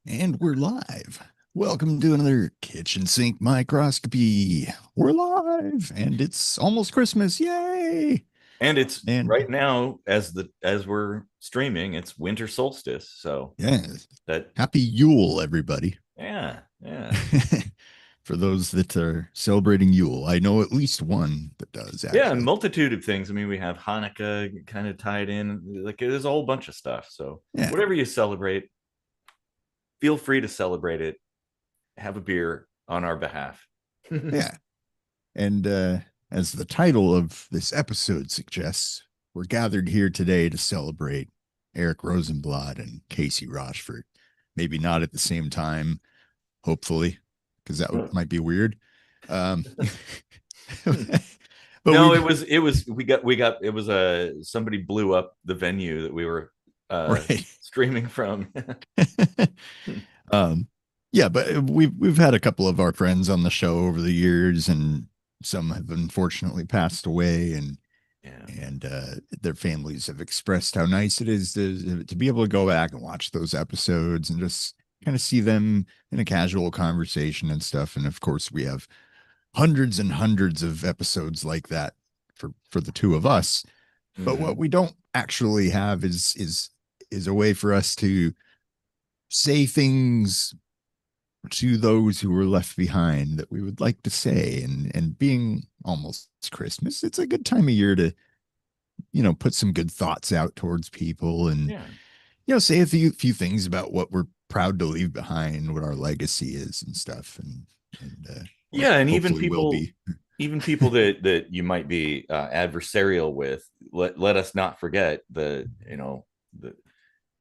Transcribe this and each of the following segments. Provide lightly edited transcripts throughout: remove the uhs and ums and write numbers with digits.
And we're live. Welcome to another Kitchen Sink Microscopy. We're live, and it's almost Christmas. Yay! And it's And right now as we're streaming, it's winter solstice. So yeah, that happy Yule, everybody. yeah. For those that are celebrating Yule, I know at least one that does Yeah, a actually. multitude of things. I mean, we have Hanukkah kind of tied in. Like there's a whole bunch of stuff. So Yeah, whatever you celebrate, feel free to celebrate it. Have a beer on our behalf. yeah. And as the title of this episode suggests, we're gathered here today to celebrate Eric Rosenblatt and Casey Rochford. Maybe not at the same time, hopefully, because might be weird. Um, but No, we it was we got it was somebody blew up the venue that we were right. streaming from. um, yeah, but we've had a couple of our friends on the show over the years, and some have unfortunately passed away, and Yeah. their families have expressed how nice it is to be able to go back and watch those episodes and just kind of see them in a casual conversation and stuff. And of course, we have hundreds and hundreds of episodes like that for the two of us. But what Mhm. we don't actually have is a way for us to say things to those who were left behind that we would like to say. And being almost Christmas, it's a good time of year to put some good thoughts out towards people and Yeah. say a few things about what we're proud to leave behind, what our legacy is and stuff. Or Yeah, and even hopefully will people be. even people that you might be adversarial with, let us not forget the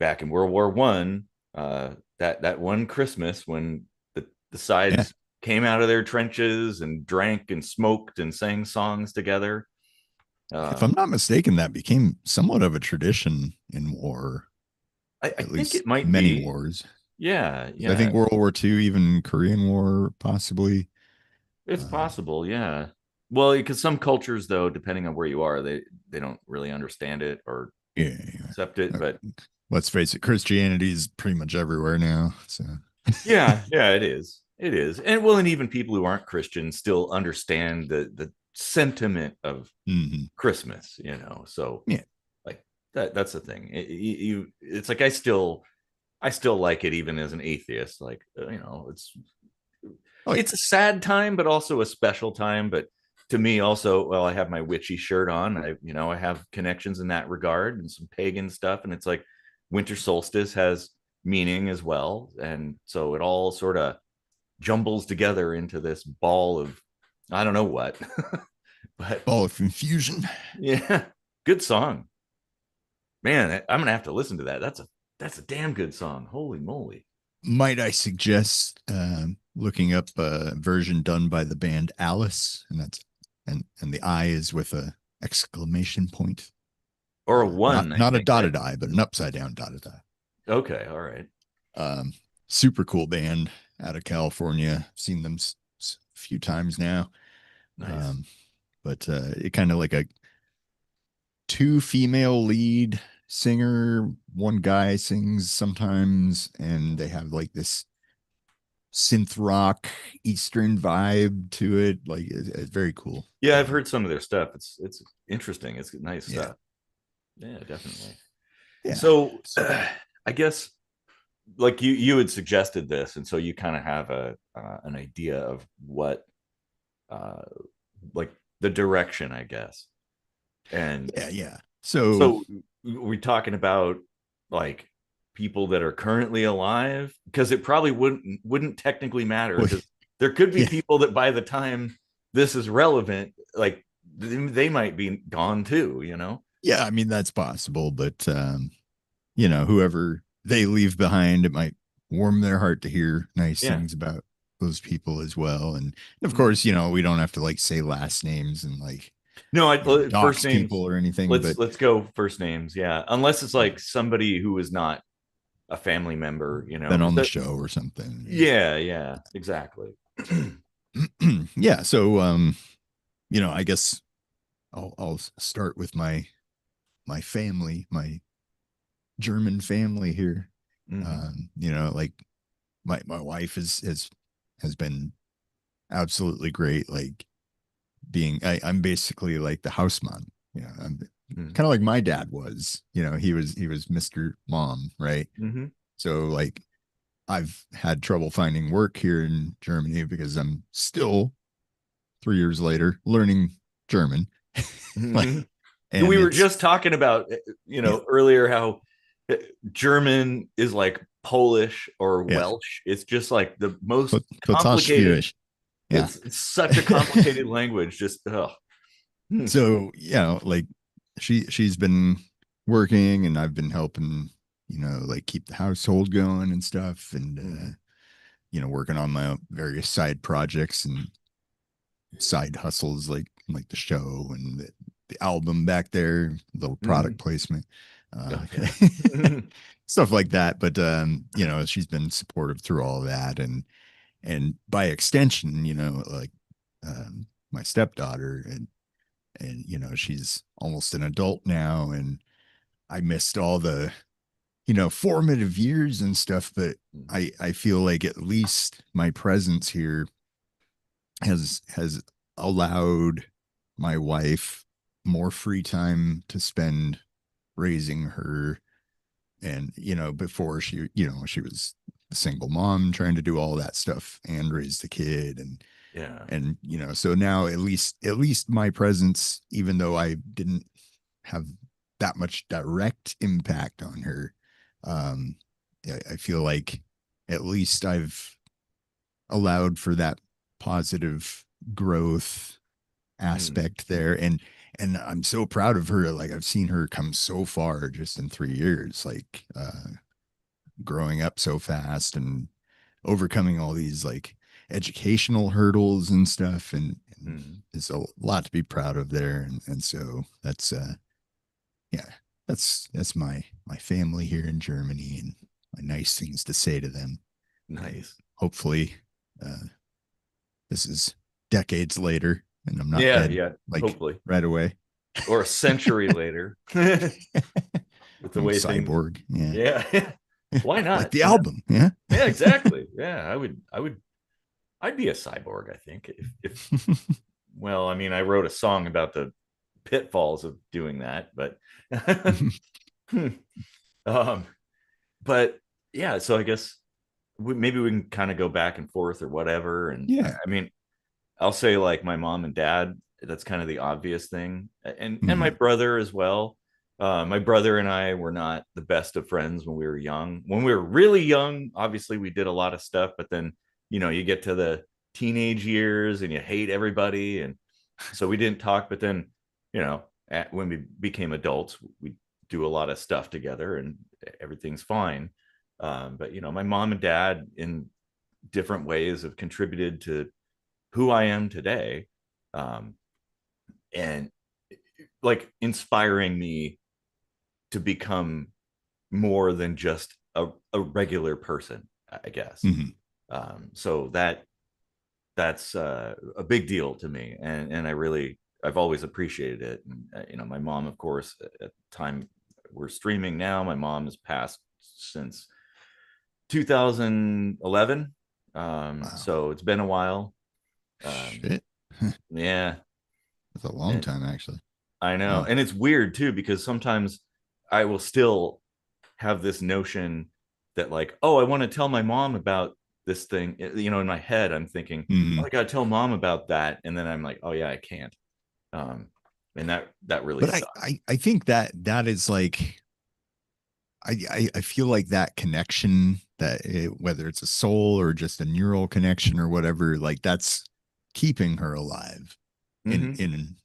back in World War I, that one Christmas when the Yeah. sides came out of their trenches and drank and smoked and sang songs together. If uh I'm not mistaken, that became somewhat of a tradition in war, I at think least it might many be. wars. Yeah, I yeah, think World War II, even Korean War, possibly. it's Um, possible. Yeah, well, because some cultures, though, depending on where you are, they don't really understand it or yeah, accept it. yeah. But Let's face it, Christianity is pretty much everywhere now. So, yeah, it is. And well, and even people who aren't Christians still understand the sentiment of mhm. Christmas. So Yeah. like that's the thing. It's like I still like it even as an atheist. Like Oh, it's yeah. a sad time, but also a special time. But to me, also, well, I have my witchy shirt on. I have connections in that regard and some pagan stuff. And it's like winter solstice has meaning as well, and so it all sort of jumbles together into this ball of I don't know what, but Ball of confusion. yeah, good song, man. I'm gonna have to listen to that. That's a damn good song. Holy moly! Might I suggest looking up a version done by the band Alice, and the I is with a exclamation point, Or a not one, I not a think, right? dotted I, but an upside down dotted Okay, all right, I. Super cool band out of California. Seen them a few times now. nice. Um, but it kind of like a two female lead singer, one guy sings sometimes, and they have like this synth rock Eastern vibe to it. Like it's very cool. Yeah, I've heard some of their stuff. It's interesting. It's nice Yeah, stuff. Yeah, definitely. yeah. So So I guess like you had suggested this, and so you kind of have a an idea of what uh like the direction, I guess. And yeah, yeah. So so we're talking about like people that are currently alive, because it probably wouldn't technically matter, well, because there could be yeah, people that by the time this is relevant, like they might be gone too. yeah. I mean that's possible, but whoever they leave behind, it might warm their heart to hear nice Yeah. things about those people as well. And of Mm. course, we don't have to like say last names and like No, first dox people names. or anything, Let's but let's go first names. Yeah, unless it's like somebody who is not a family member, been because on the that. show or something. Yeah, exactly. Yeah. So, I guess I'll start with my family, my German family here. Hmm. Like my wife has been absolutely great. Like I'm basically like the house mom. I'm Mm. kind of like my dad was. He was Mr. Mom, right? Mm-hmm. So like I've had trouble finding work here in Germany because I'm still 3 years later learning German. Like, Mm-hmm. We and were it's just talking about, yeah, earlier how German is like Polish or yeah. Welsh. It's just like the most Total complicated. schwierig. Yeah. It's such a complicated language. Just Hmm. So, like she's been working and I've been helping, like keep the household going and stuff and Mhm. working on my various side projects and side hustles like the show and the album back there, little product Mhm. placement. Oh Uh yeah. Mhm. stuff like that. But she's been supportive through all of that and by extension, like my stepdaughter and she's almost an adult now and I missed all the formative years and stuff, but I feel like at least my presence here has allowed my wife more free time to spend raising her. And before she was a single mom trying to do all that stuff and raise the kid Yeah. and so now at least my presence, even though I didn't have that much direct impact on her, um I feel like at least I've allowed for that positive growth Mhm. aspect there. And I'm so proud of her. Like I've seen her come so far just in 3 years, like growing up so fast and overcoming all these like educational hurdles and stuff. And Mhm. there's a lot to be proud of there. And so that's yeah, that's my family here in Germany and my nice things to say to them. And Nice. hopefully uh this is decades later and I'm not Yeah. dead Yeah. like Hopefully, right away. or a century later, with the I'm way things. cyborg. Yeah. Yeah. Why Like not? the album. Yeah. Yeah. Exactly. Yeah. I would. I would. I'd be a cyborg. I think if well, I mean, I wrote a song about the pitfalls of doing that, but um, but yeah. So I guess maybe we can kind of go back and forth or whatever. And Yeah. I mean, I'll say like my mom and dad. That's kind of the obvious thing, and my Mhm. brother as well. My brother and I were not the best of friends when we were young. When we were really young, obviously we did a lot of stuff, but then you get to the teenage years and you hate everybody, and so we didn't talk. But then when we became adults, we do a lot of stuff together, and everything's fine. But my mom and dad in different ways have contributed to who I am today, um, and like inspiring me to become more than just a regular person, I guess. Mhm. So that's a big deal to me, and I've always appreciated it. And my mom, of course, at the time we're streaming now, my mom has passed since 2011. Wow. So it's been a while. Um, Shit. yeah, That's a long and time actually. I know. Wow. And it's weird too, because sometimes I will still have this notion that, like, oh, I want to tell my mom about this thing. In my head, I'm thinking, oh, Mhm. I got to tell mom about that. And then I'm like, oh, yeah, I can't. Um, and that really But I, sucks. I I think that is like I feel like that connection whether it's a soul or just a neural connection or whatever, like that's keeping her alive in Mm-hmm. in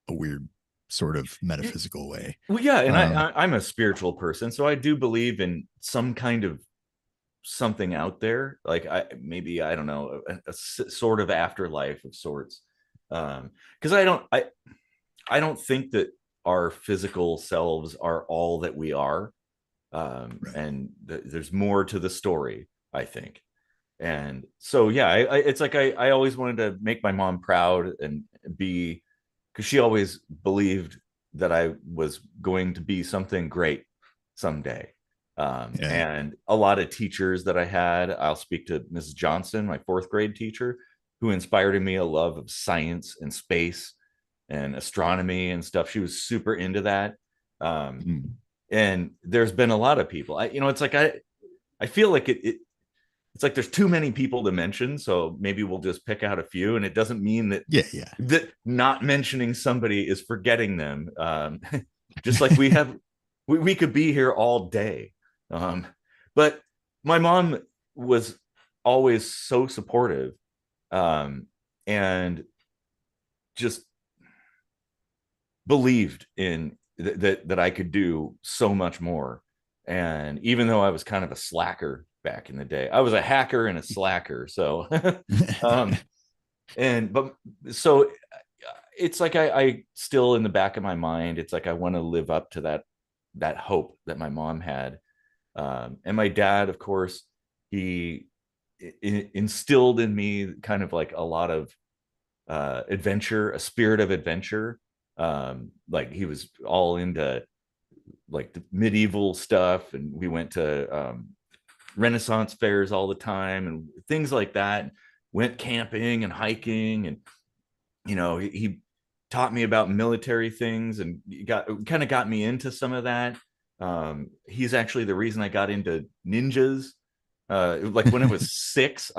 a weird sort of metaphysical way. Well, yeah. And Um, I'm a spiritual person. So I do believe in some kind of something out there. Like I don't know, sort of afterlife of sorts. Because I don't think that our physical selves are all that we are. right. And there's more to the story, I think. And so, yeah, it's like I always wanted to make my mom proud and be, because she always believed that I was going to be something great someday. Yeah. And a lot of teachers that I had. I'll speak to Mrs. Johnson, my fourth grade teacher, who inspired in me a love of science and space and astronomy and stuff. She was super into that. Um, Mm. and there's been a lot of people. It's like I feel like it's like there's too many people to mention, so maybe we'll just pick out a few. And it doesn't mean that Yeah. Yeah. not mentioning somebody is forgetting them. Just like we could be here all day. But my mom was always so supportive, um, and just believed in that I could do so much more. And even though I was kind of a slacker back in the day, I was a hacker and a slacker. So, um, but so it's like I still in the back of my mind, it's like I want to live up to that hope that my mom had. And my dad, of course, he instilled in me kind of like a lot of adventure, a spirit of adventure. Like he was all into like the medieval stuff, and we went to Renaissance fairs all the time and things like that. Went camping and hiking, and he taught me about military things, and got me into some of that. He's actually the reason I got into ninjas. Like when I was 6,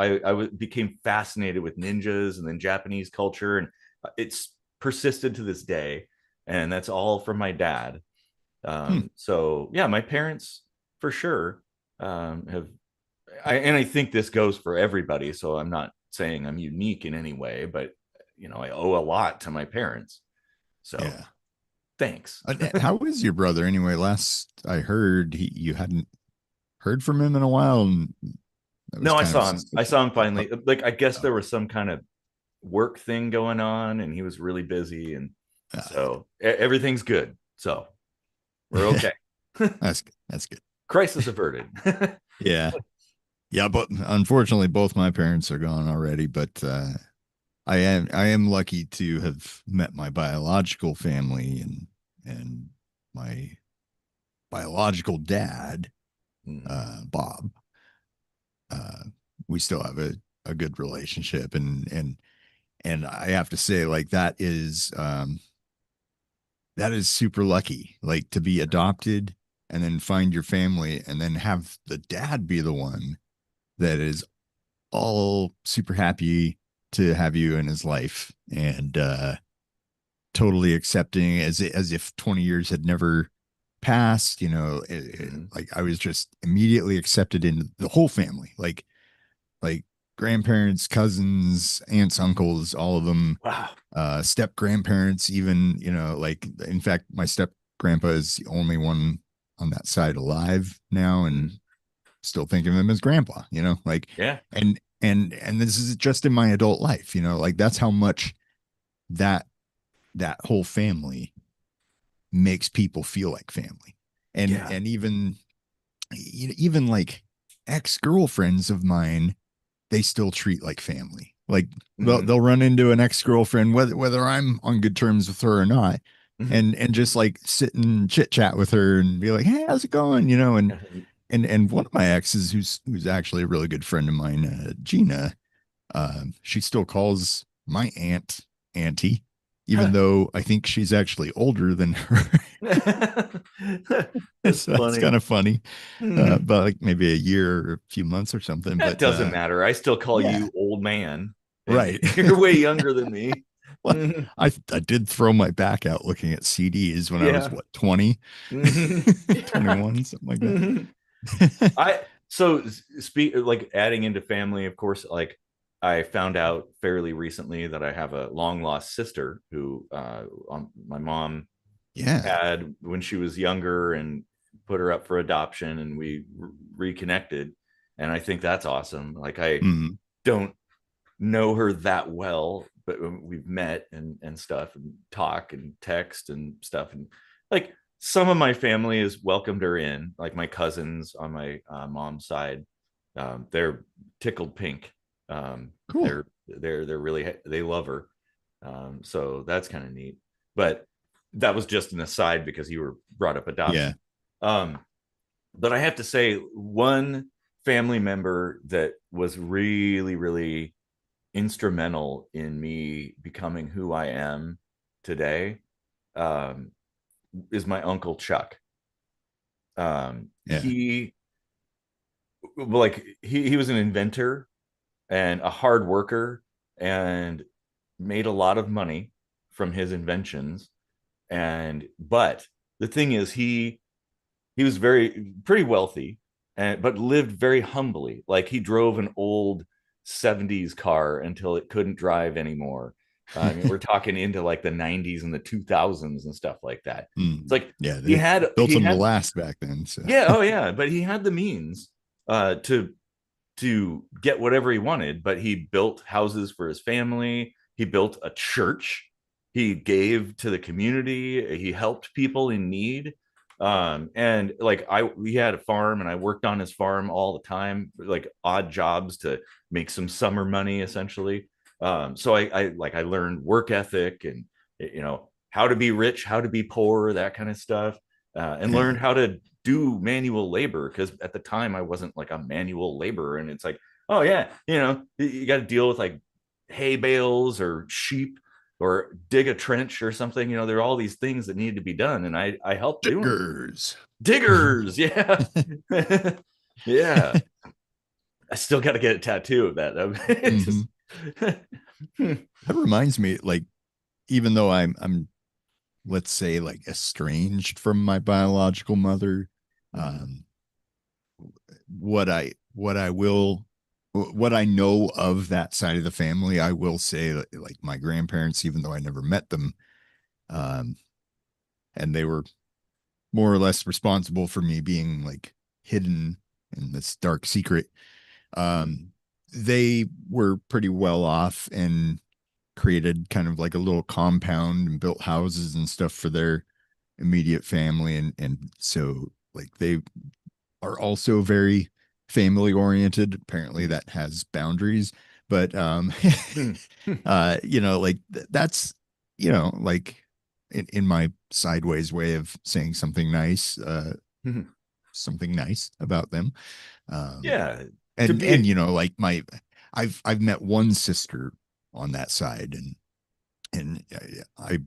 became fascinated with ninjas and then Japanese culture, and it's persisted to this day. And that's all from my dad. Hmm. So yeah, my parents for sure have. And I think this goes for everybody. So I'm not saying I'm unique in any way, but I owe a lot to my parents. So Yeah. thanks. How is your brother anyway? Last I heard, you hadn't heard from him in a while, and that was No, I kind of saw him. I saw him oh, finally. Like I guess oh, there was some kind of work thing going on, and he was really busy, and so everything's good. So we're okay. that's good. That's good. Crisis averted. Yeah. Yeah, but unfortunately both my parents are gone already, but I am lucky to have met my biological family and my biological dad, Mhm. Bob. Uh, we still have a good relationship, and I have to say, like, that is super lucky, like, to be adopted and then find your family and then have the dad be the one that is all super happy to have you in his life, and totally accepting as if 20 years had never passed. Mhm. Like, I was just immediately accepted in the whole family, like grandparents, cousins, aunts, uncles, all of them, Wow. step grandparents, even, like, in fact, my step grandpa is the only one on that side alive now, and Mhm. still think of him as grandpa, like, Yeah. and this is just in my adult life, like, that's how much that that whole family makes people feel like family. and Yeah. and even like ex-girlfriends of mine, they still treat like family. Like, Mhm. they'll run into an ex-girlfriend, whether I'm on good terms with her or not, Mhm. and just like sit and chit chat with her and be like, hey, how's it going, and one of my exes, who's actually a really good friend of mine, Gina, she still calls my aunt auntie, even though I think she's actually older than her. That's So that's kind funny. of funny, Mhm. but like maybe a year or a few months or something. That But doesn't matter. I still call yeah, you old man, and right. you're way younger than me. Well, Mhm. I did throw my back out looking at CDs when I was, Yeah. what, 20, Mhm. Yeah. 21, something like Mhm. that. I so speak like adding into family, of course, like I found out fairly recently that I have a long lost sister who my mom Yeah. had when she was younger and put her up for adoption, and we reconnected. And I think that's awesome. Like I Mm, don't know her that well, but we've met and stuff and talk and text and stuff. And like some of my family has welcomed her in, like my cousins on my mom's side. They're tickled pink. cool. They're really, they love her. So that's kind of neat. But that was just an aside because you were brought up Yeah. adoption. Um, But I have to say, one family member that was really, really instrumental in me becoming who I am today, um, is my uncle Chuck. Yeah. He was an inventor and a hard worker, and made a lot of money from his inventions. And but the thing is, he was very pretty wealthy, and but lived very humbly. Like, he drove an old 70s car until it couldn't drive anymore. I mean, we're talking into like the 90s and the 2000s and stuff like that. It's Mm. like Yeah, he they had built he them to had last back then. So yeah, oh yeah, but he had the means to get whatever he wanted. But he built houses for his family. He built a church. He gave to the community. He helped people in need. And like, we had a farm, and I worked on his farm all the time, like odd jobs to make some summer money, essentially. So I learned work ethic, and how to be rich, how to be poor, that kind of stuff, and yeah. learned how to do manual labor, because at the time I wasn't like a manual laborer. And it's like, oh yeah, you got to deal with like hay bales or sheep or dig a trench or something. There are all these things that need to be done, and I helped doing them. Diggers. Diggers, yeah. Yeah, I still got to get a tattoo of that. Hmm. Just That reminds me, like, even though I'm let's say like estranged from my biological mother, um, what I know of that side of the family, I will say like my grandparents, even though I never met them, um, and they were more or less responsible for me being like hidden in this dark secret. Um, they were pretty well off and created kind of like a little compound and built houses and stuff for their immediate family, and so like they are also very family oriented. Apparently that has boundaries, but like that's like in my sideways way of saying something nice about them. um yeah, to and be like I've met one sister on that side, and I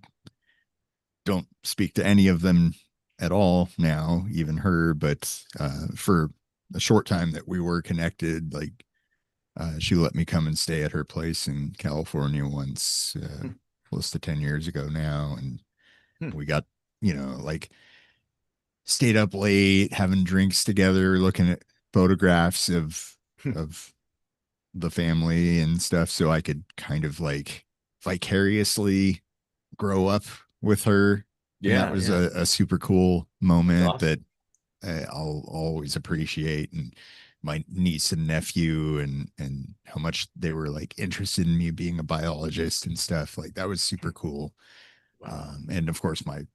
don't speak to any of them at all now, even her. But for a short time that we were connected, like she let me come and stay at her place in California once, close to 10 years ago now, and we got like stayed up late having drinks together, looking at photographs of the family and stuff, so I could kind of like vicariously grow up with her. And that yeah, was yeah, a super cool it's moment that awesome. I'll always appreciate. And my niece and nephew, and how much they were like interested in me being a biologist and stuff, like that was super cool. Wow. And of course my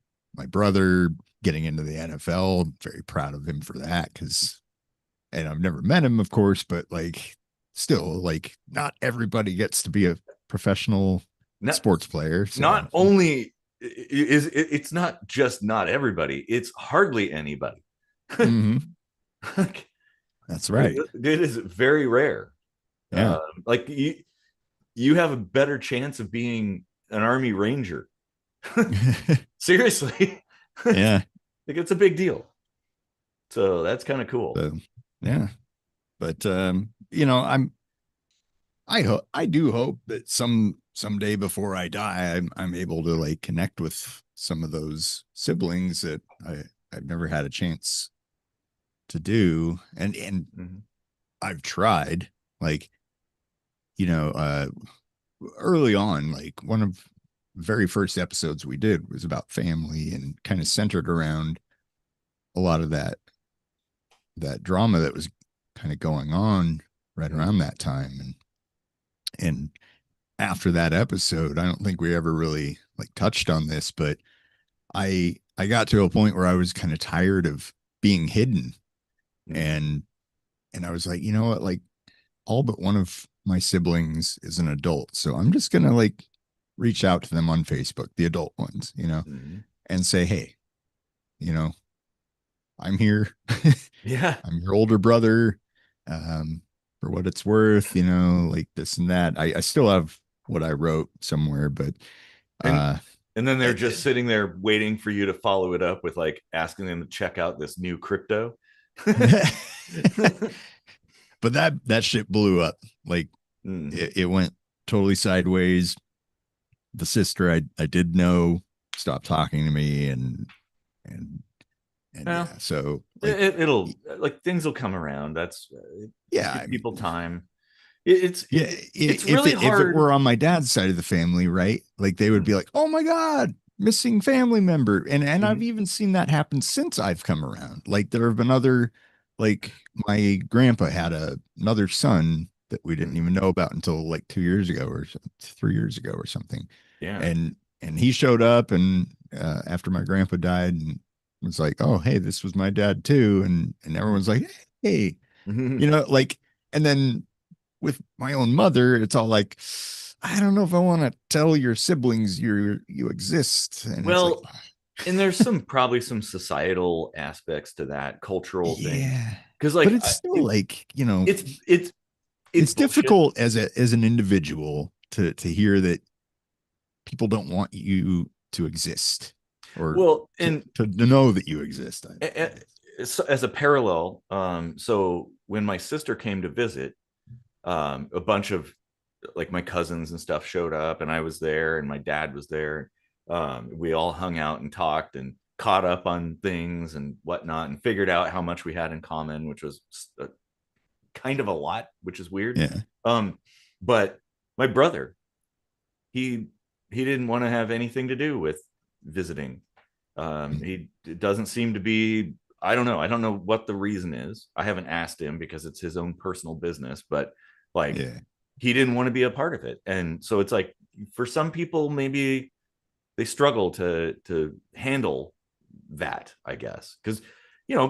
brother getting into the NFL, very proud of him for that, because and I've never met him, of course, but like still, like not everybody gets to be a professional not sports player. not So only is it's not just not everybody, it's hardly anybody. mhm, Like, that's right. it is very rare. Yeah. Like, you have a better chance of being an army ranger. Seriously. Like, Yeah. it's a big deal. So that's kind of cool. So yeah. But I do hope that someday before I die, I'm able to like connect with some of those siblings that I've never had a chance to do. And Mhm. I've tried, like, you know, uh early on, like one of the very first episodes we did was about family and kind of centered around a lot of that drama that was kind of going on right Mhm. around that time. And after that episode, I don't think we ever really like touched on this, but I got to a point where I was kind of tired of being hidden. Mhm. And I was like, you know what, like all but one of my siblings is an adult, so I'm just gonna like reach out to them on Facebook, the adult ones, Mhm. and say, hey, you know I'm here. Yeah. I'm your older brother. For what it's worth, like this and that. I still have what I wrote somewhere, but And uh and then they're just it, sitting there waiting for you to follow it up with like asking them to check out this new crypto. but that shit blew up. Like Mm. it went totally sideways. The sister I did know stopped talking to me, and Well, yeah, so like it'll like things will come around. That's just yeah, give I people mean, time. yeah, It's if really it hard. were on my dad's side of the family, right? Like they would be Mm. like, "Oh my god, missing family member." And I've Mhm. even seen that happen since I've come around. Like there have been other, like my grandpa had another son that we didn't Mm. even know about until like 2 years ago or 3 years ago or something. Yeah. And he showed up and after my grandpa died and was like, "Oh, hey, this was my dad too." And everyone's like, "Hey," Mhm. like, and then with my own mother, it's all like, I don't know if I want to tell your siblings you exist. And it's like, Well, and there's probably some societal aspects to that, cultural things. yeah. Because But like it's still like, it's it's bullshit. difficult as an individual to hear that people don't want you to exist or Well, to, and to know that you exist. as a parallel, so when my sister came to visit, a bunch of like my cousins and stuff showed up, and I was there, and my dad was there. We all hung out and talked and caught up on things and whatnot, and figured out how much we had in common, which was kind of a lot, which is weird. Yeah. But my brother, he he didn't want to have anything to do with visiting. He it doesn't seem to be. I don't know. I don't know what the reason is. I haven't asked him because it's his own personal business. But like, Yeah. he didn't want to be a part of it, and so it's like for some people maybe they struggle to handle that. I guess because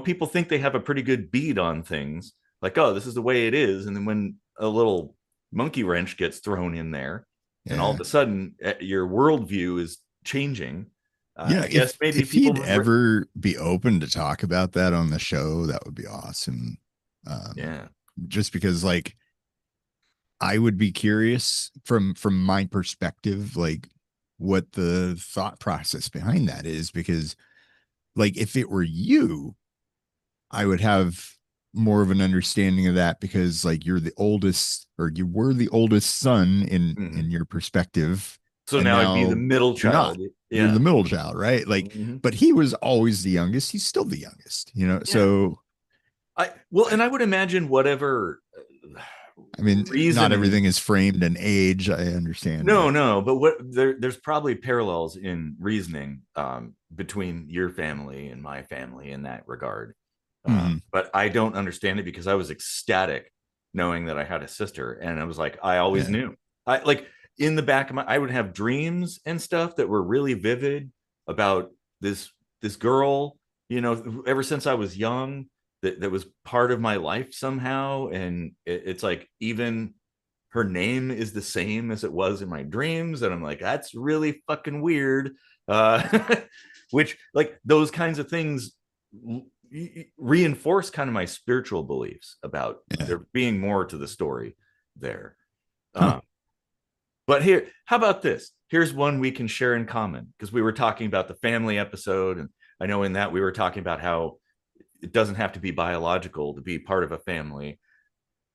people think they have a pretty good bead on things. Like, oh, this is the way it is, and then when a little monkey wrench gets thrown in there, and all Yeah. of a sudden your worldview is changing. Yeah. I guess maybe If he'd people, ever be open to talk about that on the show, that would be awesome. Um, yeah, just because like I would be curious from my perspective, like what the thought process behind that is, because like if it were you, I would have more of an understanding of that because like you're the oldest or you were the oldest son mhm. in your perspective, So and now I'd be the now middle you're not. child. You're Yeah. the middle child, right? Like, Hmm. but he was always the youngest. He's still the youngest, Yeah. So And I would imagine whatever I mean, not reasoning. everything is framed in age. I understand, No, but no, but there's probably parallels in reasoning between your family and my family in that regard. mhm. But I don't understand it because I was ecstatic knowing that I had a sister, and I was like, I always Yeah, knew. I like in the back of I would have dreams and stuff that were really vivid about this girl, ever since I was young, that was part of my life somehow, and it's like even her name is the same as it was in my dreams, and I'm like, that's really fucking weird. uh which like those kinds of things reinforce kind of my spiritual beliefs about yeah. there being more to the story there. Huh. um but here, how about this? Here's one we can share in common, because we were talking about the family episode, and I know in that we were talking about how it doesn't have to be biological to be part of a family.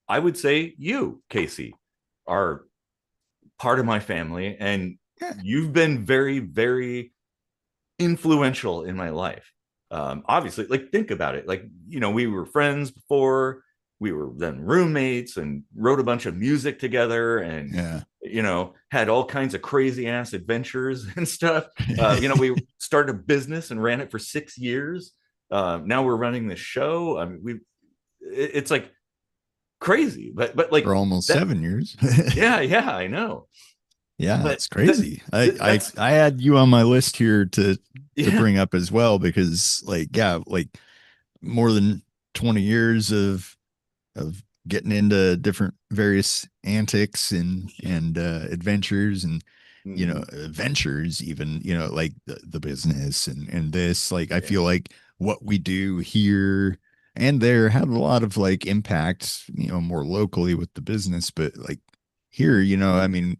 I would say you, Casey, are part of my family, and Yeah. you've been very, very influential in my life. Obviously, like think about it. Like, we were friends before, we were then roommates and wrote a bunch of music together, and Yeah. had all kinds of crazy ass adventures and stuff. We started a business and ran it for 6 years. Now we're running this show. I mean, it's like crazy, but like For almost that. 7 years. Yeah, yeah, I know. Yeah, But it's crazy. that's I had you on my list here to yeah. bring up as well because like yeah, like more than 20 years of getting into different various antics and adventures and Mhm. ventures even like the business and this like I feel Yeah. like what we do here and there have a lot of like impact, more locally with the business, but like here, I mean,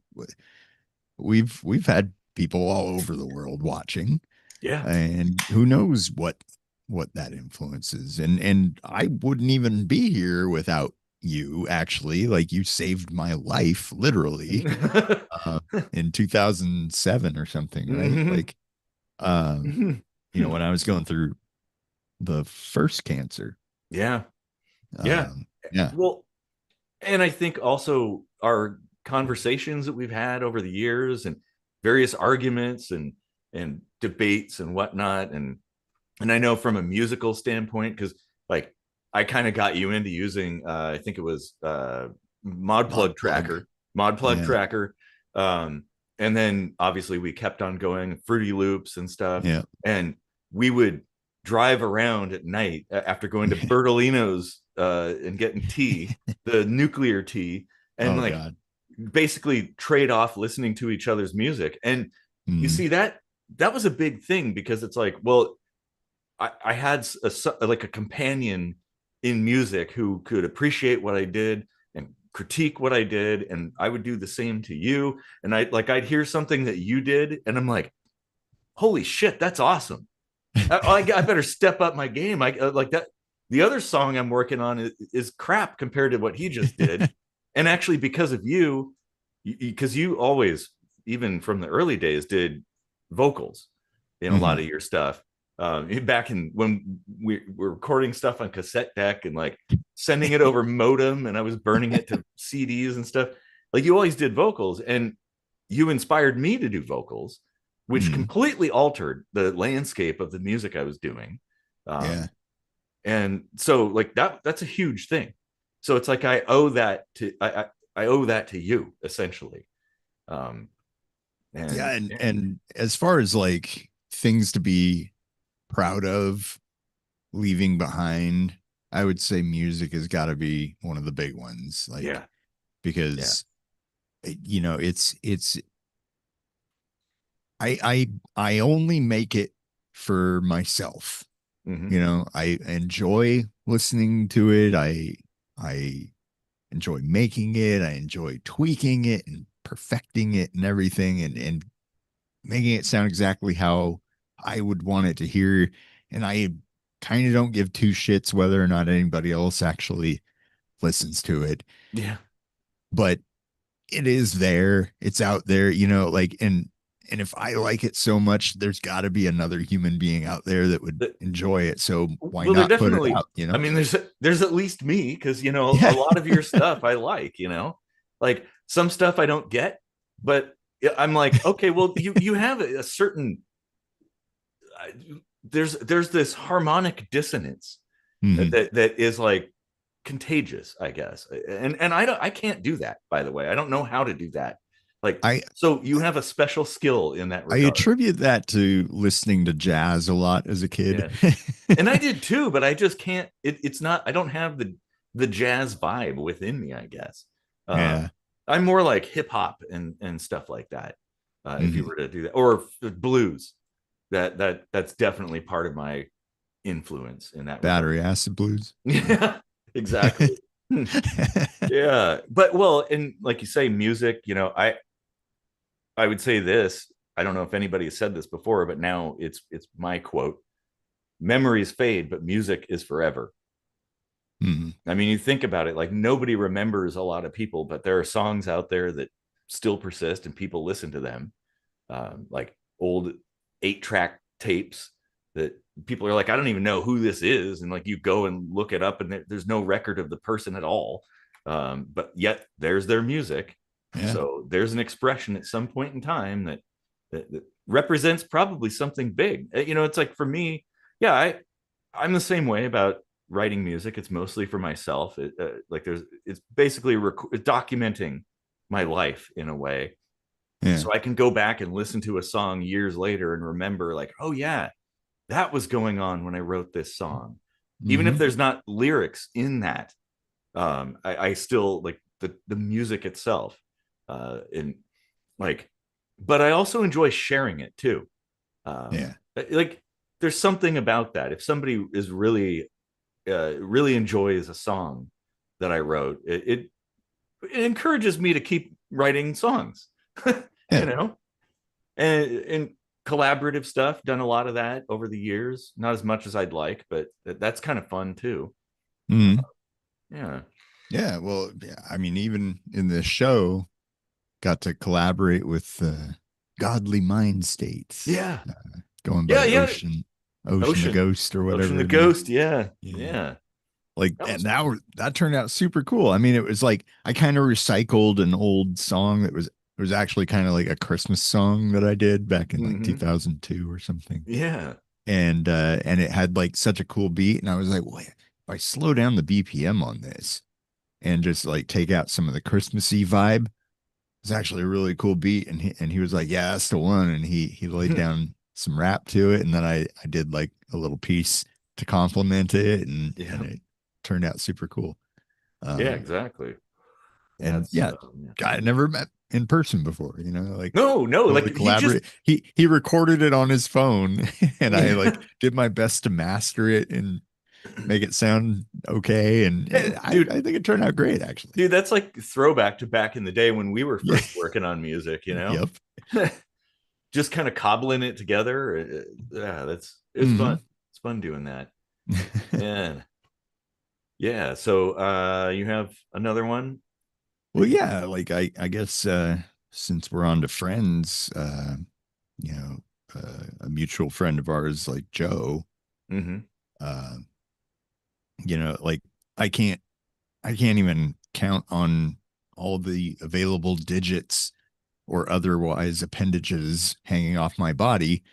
we've had people all over the world watching, Yeah. and who knows what that influences. And I wouldn't even be here without you, actually. Like, you saved my life literally uh in 2007 or something, right? Hmm. Like, when I was going through the first cancer. Yeah. Yeah. Yeah. Well, and I think also our conversations that we've had over the years and various arguments and debates and whatnot, and I know from a musical standpoint, because like I kind of got you into using I think it was mod Mod plug plug. tracker mod plug Yeah. tracker, um and then obviously we kept on going Fruity Loops and stuff, Yeah. and we would drive around at night after going to Bertolino's and getting tea, the nuclear tea, and Oh like God. basically trade off listening to each other's music. And you Mm. see that was a big thing, because it's like, well, I had like a companion in music who could appreciate what I did and critique what I did, and I would do the same to you. And I'd hear something that you did, and I'm like, holy shit, that's awesome. I better step up my game. I like that. The other song I'm working on is crap compared to what he just did, and actually because of you, because you always, even from the early days, did vocals in a lot Mhm. of your stuff. Back in when we were recording stuff on cassette deck and like sending it over modem, and I was burning it to CDs and stuff. Like, you always did vocals, and you inspired me to do vocals, which Mhm. completely altered the landscape of the music I was doing. Yeah. Um, and so like that's a huge thing. So it's like I owe that to you, essentially. Um, Yeah, and and as far as like things to be proud of leaving behind, I would say music has got to be one of the big ones. Like, yeah, yeah, because it's I only make it for myself. hmm I enjoy listening to it. I enjoy making it. I enjoy tweaking it and perfecting it and everything, and making it sound exactly how I would want it to hear. And I kind of don't give two shits whether or not anybody else actually listens to it. yeah. But it is there. It's out there, like, and if I like it so much, there's got to be another human being out there that would enjoy it. So why Well, they're not put it definitely. out? I mean, there's at least me, because a Yeah. lot of your stuff I like. Like some stuff I don't get, but I'm like, okay, well, you have a certain. There's this harmonic dissonance Mhm. that is like contagious, I guess. And I can't do that, by the way. I don't know how to do that. Like, I so you have a special skill in that I regard. attribute that to listening to jazz a lot as a kid. Yeah. And I did too, but I just can't. It's not. I don't have the jazz vibe within me, I guess. Yeah. I'm more like hip hop and stuff like that. If you Mhm. were to do that, or blues, that's definitely part of my influence in that regard. Battery acid blues. Yeah, exactly. Yeah, but well, and like you say, music. I would say this. I don't know if anybody has said this before, but now it's my quote: "Memories fade, but music is forever." Mhm. I mean, you think about it, like nobody remembers a lot of people, but there are songs out there that still persist and people listen to them. Like old 8-track tapes that people are like, I don't even know who this is. And like you go and look it up, and there's no record of the person at all. But yet there's their music. Yeah. So there's an expression at some point in time that represents probably something big. It's like for me, yeah, I'm the same way about writing music. It's mostly for myself. It's basically documenting my life in a way, Yeah. so I can go back and listen to a song years later and remember, like, oh yeah, that was going on when I wrote this song. Even if Mhm. there's not lyrics in that, I still like the music itself. And like, but I also enjoy sharing it too. Yeah. Like there's something about that. If somebody is really enjoys a song that I wrote, it encourages me to keep writing songs, Yeah. you know, and collaborative stuff. Done a lot of that over the years, not as much as I'd like, but that's kind of fun too. Mhm. Yeah. Yeah. Well, yeah, I mean, even in this show, got to collaborate with Godly Mind States, Yeah. going Yeah. by Yeah. Ocean the Ghost or Ocean whatever the it is. Ghost. Yeah. Yeah. Yeah. Like, That and was fun. that turned out super cool. I mean, it was like I kind of recycled an old song that was, it was actually kind of like a Christmas song that I did back in like Mm-hmm. 2002 or something. Yeah. And it had like such a cool beat, and I was like, wait, if I slow down the BPM on this and just like take out some of the Christmassy vibe, it's actually a really cool beat. And he was like, yeah, that's the one. And he laid down some rap to it, and then I did like a little piece to complement it, and Yeah. it turned out super cool. Yeah. Um, Exactly. and That's yeah, yeah. guy I never met in person before, like No, no, totally like he just collaborate. He recorded it on his phone, and I like did my best to master it and make it sound okay. And and I think it turned out great, actually. dude, that's like throwback to back in the day when we were Yeah. first working on music, Yep. just kind of cobbling it together. Yeah, it's fun. Hmm. It's fun doing that. And yeah, so you have another one Well, that you yeah, like I guess since we're on to friends, you know, a mutual friend of ours, like Joe, mm-hmm. uh, like I can't I can't even count on all the available digits or otherwise appendages hanging off my body.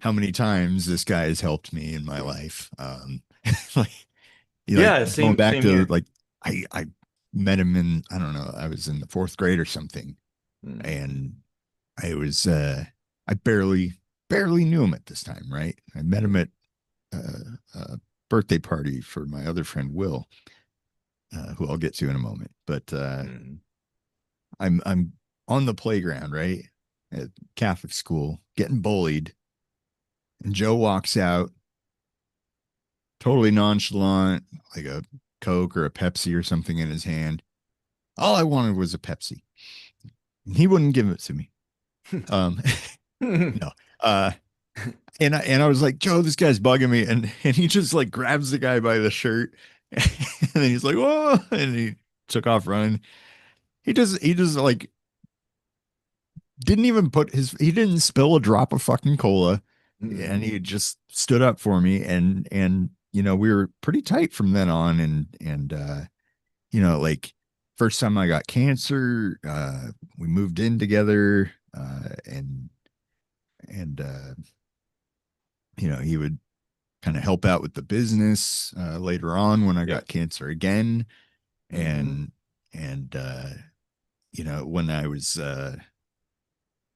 How many times this guy has helped me in my life? Like, Yeah, going back same to here. like, I met him in, I don't know, I was in the fourth grade or something, Mm. and I was I barely knew him at this time, right? I met him at a birthday party for my other friend Will, who I'll get to in a moment. But Mm. I'm on the playground, right, at Catholic school, getting bullied, and Joe walks out, totally nonchalant, like a Coke or a Pepsi or something in his hand. All I wanted was a Pepsi. He wouldn't give it to me. Um, no. Uh, and I was like, Joe, this guy's bugging me, and he just like grabs the guy by the shirt, and then he's like, whoa, and he took off running. He just like didn't even he didn't spill a drop of fucking cola, Mm. and he just stood up for me, and we were pretty tight from then on, and like first time I got cancer, we moved in together, and he would kind of help out with the business later on when I Yep. got cancer again. Mm-hmm. And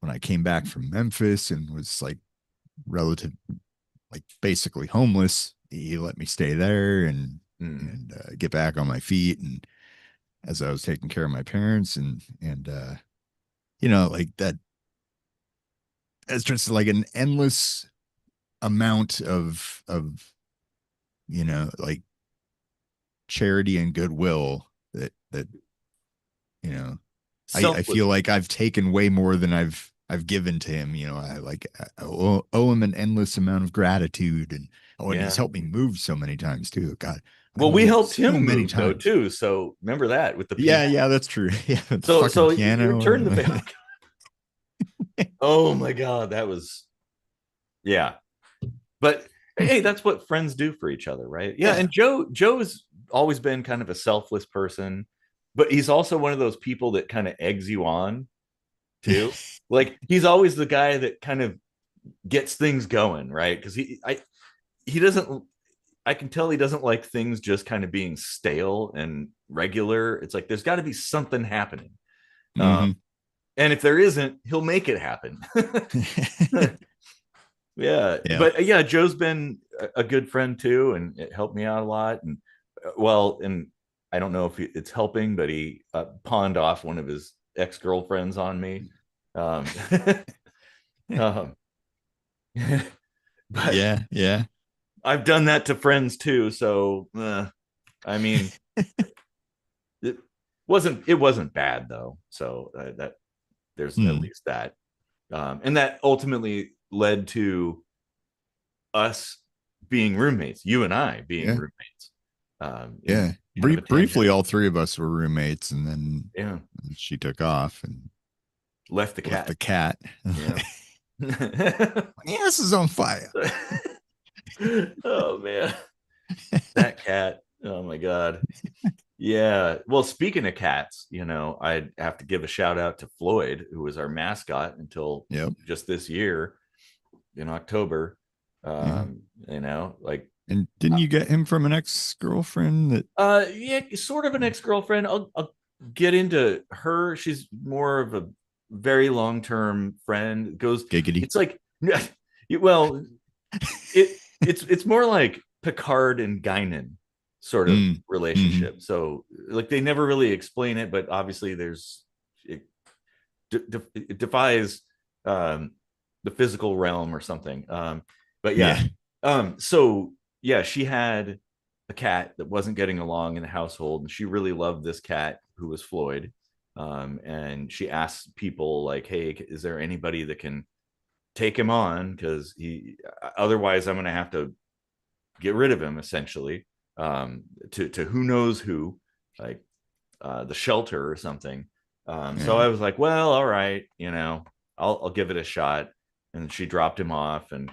when I came back from Memphis and was like relative, like basically homeless, he let me stay there and Mm. and get back on my feet. And as I was taking care of my parents, and like that, it's just like an endless amount of like charity and goodwill that you know I Selfless. feel like I've taken way more than I've given to him. I owe him an endless amount of gratitude. And he's Yeah. helped me move so many times too. God, I Well, we moved helped so him many move though times. too. So remember that with the Yeah, piano. yeah, that's true. Yeah, the fucking So you piano return the and favor. Oh my god, that was yeah. But hey, that's what friends do for each other, right? Yeah, yeah. and Joe's always been kind of a selfless person, but he's also one of those people that kind of eggs you on too. Like he's always the guy that kind of gets things going, right? Because he doesn't. I can tell he doesn't like things just kind of being stale and regular. It's like there's got to be something happening, Hmm. and if there isn't, he'll make it happen. Yeah, Yeah. but yeah, Joe's been a good friend too, and it helped me out a lot. And well, and I don't know if it's helping, but he pawned off one of his ex girlfriends on me. Um, um, but Yeah, yeah. I've done that to friends too. So, I mean, it it wasn't bad though. So that there's at Hmm. least that, and that ultimately led to us being roommates, you and I being Yeah, roommates, in yeah. kind of a Briefly, tangential all way. three of us were roommates, and then Yeah, she took off and left the left the cat. cat. Yeah. My ass is on fire. Oh man, that cat. Oh my god. Yeah. Well, speaking of cats, I'd have to give a shout out to Floyd, who was our mascot until Yep. just this year in October. Yeah. Like, And didn't you get him from an ex girlfriend that yeah, sort of an ex-girlfriend. I'll get into her. She's more of a very long-term friend. It goes, giggity? it's like, well, it's more like Picard and Guinan sort of Mm. Hmm. relationship. So like they never really explain it, but obviously there's it defies um, the physical realm or something. But Yeah. yeah, so yeah, she had a cat that wasn't getting along in the household, and she really loved this cat who was Floyd. And she asked people like, "Hey, is there anybody that can take him on? Because otherwise, I'm going to have to get rid of him essentially, to who knows who, like the shelter or something." So Yeah. I was like, well, all right, I'll give it a shot. And she dropped him off, and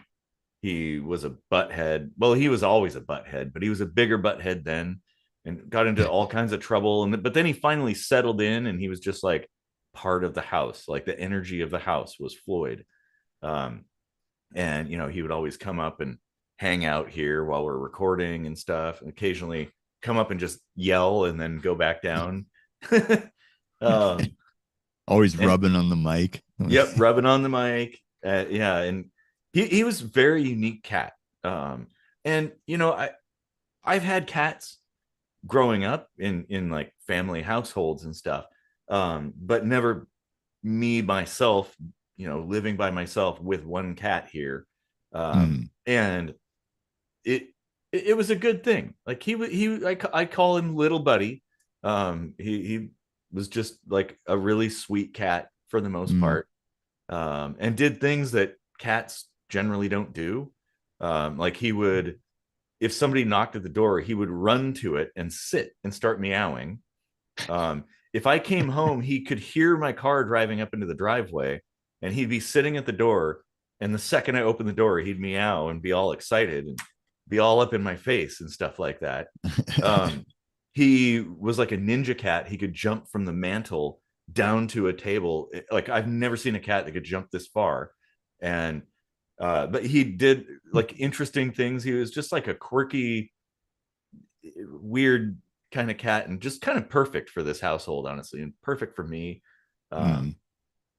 he was a butthead. Well, he was always a butthead, but he was a bigger butthead then, and got into all kinds of trouble. But then he finally settled in, and he was just like part of the house. Like the energy of the house was Floyd. Um, and he would always come up and hang out here while we're recording and stuff, and occasionally come up and just yell and then go back down. um Always and rubbing on the mic. yep, rubbing on the mic. Yeah, and he was a very unique cat. And I've had cats growing up in like family households and stuff, but never me myself, living by myself with one cat here. Mm. And it it was a good thing. Like I call him little buddy. He was just like a really sweet cat for the most Mm. part, and did things that cats generally don't do. Like he would, if somebody knocked at the door, he would run to it and sit and start meowing. If I came home, he could hear my car driving up into the driveway, and he'd be sitting at the door. And the second I opened the door, he'd meow and be all excited and be all up in my face and stuff like that. Um, he was like a ninja cat. He could jump from the mantle down to a table. Like I've never seen a cat that could jump this far. And but he did like interesting things. He was just like a quirky, weird kind of cat, and just kind of perfect for this household, honestly, and perfect for me. Mm. um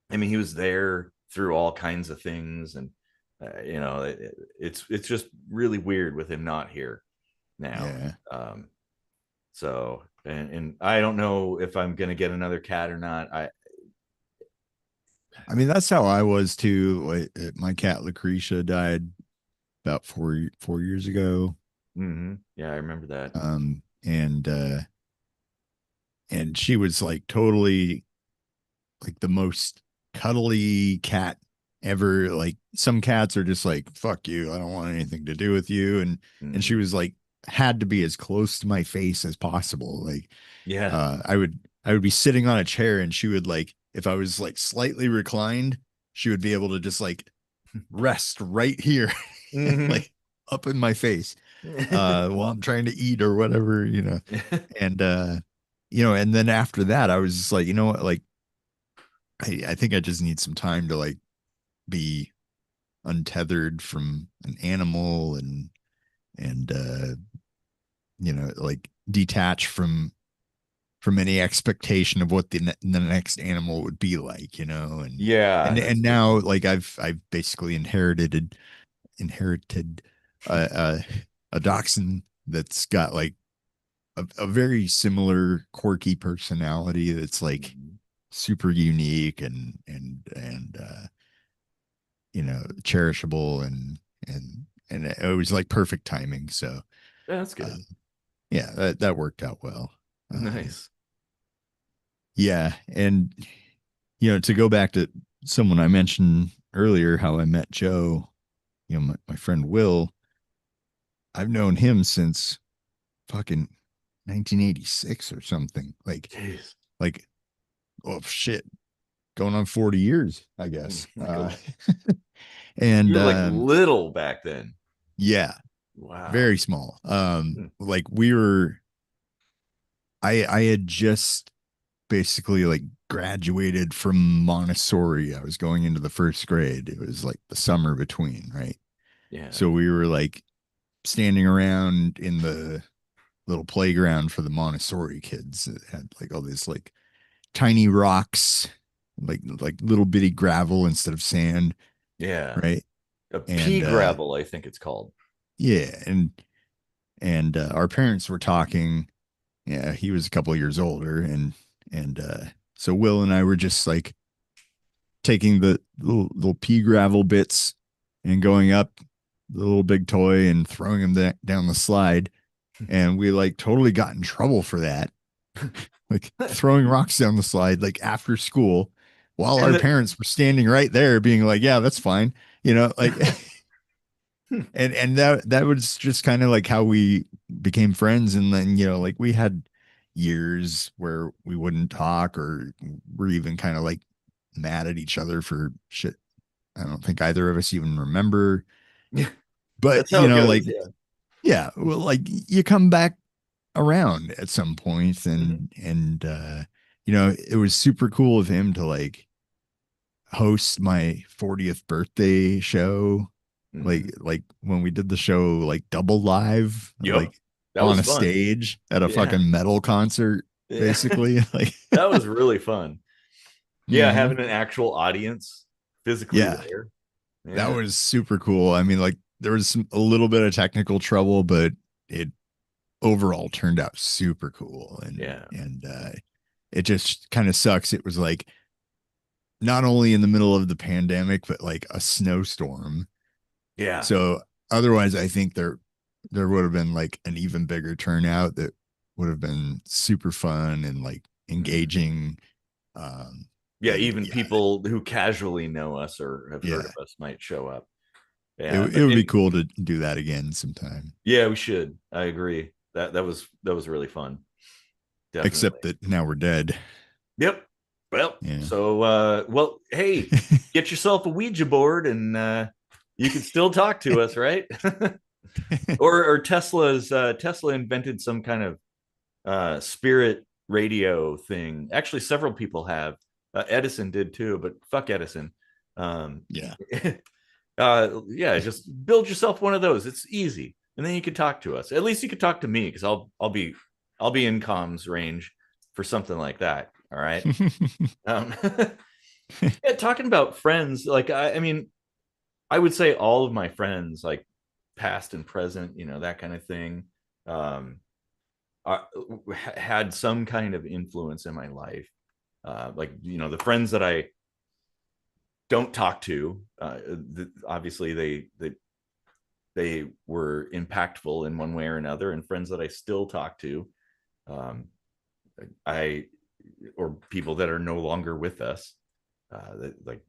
I mean, he was there through all kinds of things, and it's just really weird with him not here now. Yeah. So, and I don't know if I'm gonna get another cat or not. I mean, that's how I was too. My cat Lucretia died about 4 years ago. Yeah, I remember that. Um, and she was like totally like the most cuddly cat ever. Like some cats are just like, fuck you, I don't want anything to do with you. And she Hmm. was like had to be as close to my face as possible. Like Yeah. I would be sitting on a chair and she would like if I was like slightly reclined, she would be able to just like rest right here, Hmm. like up in my face, while I'm trying to eat or whatever. And and then after that, I was just like, you know what, like I think I just need some time to like be untethered from an animal and like detach from any expectation of what the next animal would be like, and Yeah, and that's and good. now like I've basically inherited a dachshund that's got like a very similar quirky personality that's like Mhm. super unique and cherishable and it was like perfect timing. So That's uh, good. yeah, that worked out well. Nice. Yeah, and to go back to someone I mentioned earlier, how I met Joe, my friend Will, I've known him since fucking 1986 or something. Jeez. Like, oh shit, going on 40 years, I guess. You And were like little back then. yeah, Wow. very small. Like we were, I had just basically like graduated from Montessori. I was going into the first grade. It was like the summer between, right? Yeah. So we were like standing around in the little playground for the Montessori kids. It had like all these like tiny rocks, like little bitty gravel instead of sand, Yeah. right? A And pea gravel, I think it's called. yeah, and our parents were talking. Yeah, he was a couple of years older, and so Will and I were just like taking the little pea gravel bits and going up the little big toy and throwing them down the slide. And we like totally got in trouble for that, like throwing rocks down the slide, like after school, while And our the, parents were standing right there, being like, "Yeah, that's fine," like. And that was just kind of like how we became friends. And then like we had years where we wouldn't talk, or we're even kind of like mad at each other for shit I don't think either of us even remember. yeah, But that's how it like, goes. Yeah. yeah, well, like you come back around at some point, Hmm. and it was super cool of him to like host my 40th birthday show, Hmm. like when we did the show like double live, Yep. like That on was a fun. stage at a Yeah. fucking metal concert, Yeah. basically. Like, That was really fun. Yeah, mhm. having an actual audience physically Yeah, there. that Yeah. was super cool. I mean, like there was a little bit of technical trouble, but it overall turned out super cool. and Yeah. and it just kind of sucks. It was like not only in the middle of the pandemic, but like a snowstorm. Yeah. So otherwise, I think there would have been like an even bigger turnout that would have been super fun and like Mhm. engaging. Um, Yeah, and even yeah, people who casually know us or have heard yeah, of us might show up. it Yeah, it but would be cool to do that again sometime. yeah, we should. I agree. That was really fun. Except Definitely. that now we're dead. Yep. Well, Yeah. so well, hey, get yourself a Ouija board and you can still talk to us, right? Or Tesla invented some kind of spirit radio thing. Actually, several people have. Edison did too, but fuck Edison. Um, Yeah. yeah, just build yourself one of those. It's easy, and then you can talk to us. At least you could talk to me because I'll be in comms range for something like that. All right. Um, yeah, talking about friends, like I mean, I would say all of my friends, like past and present, that kind of thing, um, are, had some kind of influence in my life. Like the friends that I don't talk to, obviously they were impactful in one way or another, and friends that I still talk to, um, I or people that are no longer with us, like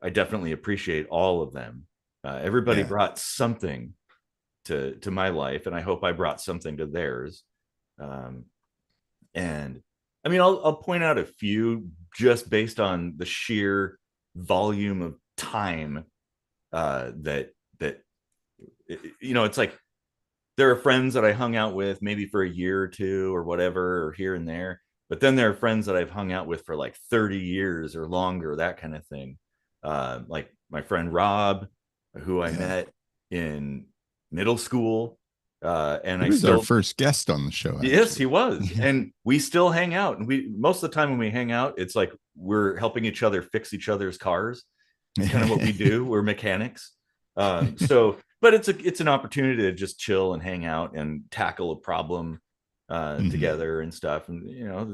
I definitely appreciate all of them. Everybody Yeah. brought something to my life, and I hope I brought something to theirs. Um, and I mean, I'll point out a few just based on the sheer volume of time that it's like there are friends that I hung out with maybe for a year or two or whatever, or here and there. But then there are friends that I've hung out with for like 30 years or longer, that kind of thing. Like my friend Rob, who I Yeah. met in middle school. And He I was our still, first guest on the show, yes, he actually. was. Yeah. And we still hang out. And we, most of the time when we hang out, it's like we're helping each other fix each other's cars. It's kind of what we do. We're mechanics. But it's an opportunity to just chill and hang out and tackle a problem Mhm. together and stuff. And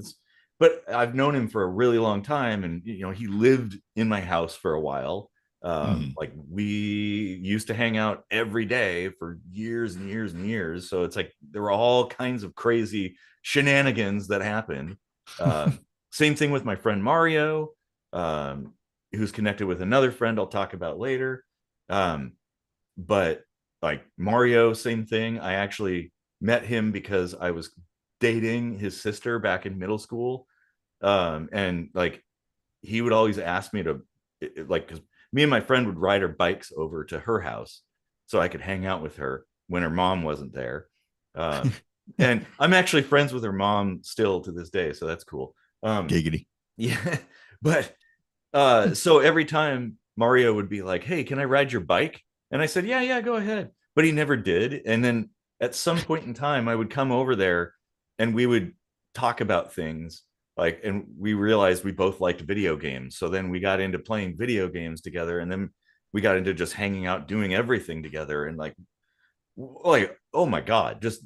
but I've known him for a really long time, and he lived in my house for a while. Mhm. Like we used to hang out every day for years and years and years. So it's like there were all kinds of crazy shenanigans that happened. Same thing with my friend Mario, um, who's connected with another friend I'll talk about later. But like Mario, same thing. I actually met him because I was dating his sister back in middle school. And like he would always ask me to like, because me and my friend would ride our bikes over to her house so I could hang out with her when her mom wasn't there. Um, and I'm actually friends with her mom still to this day, so that's cool. Giggity. Yeah, but so every time Mario would be like, "Hey, can I ride your bike?" And I said, "Yeah, yeah, go ahead." But he never did. And then at some point in time, I would come over there and we would talk about things like, and we realized we both liked video games. So then we got into playing video games together, and then we got into just hanging out, doing everything together, and like oh my god, just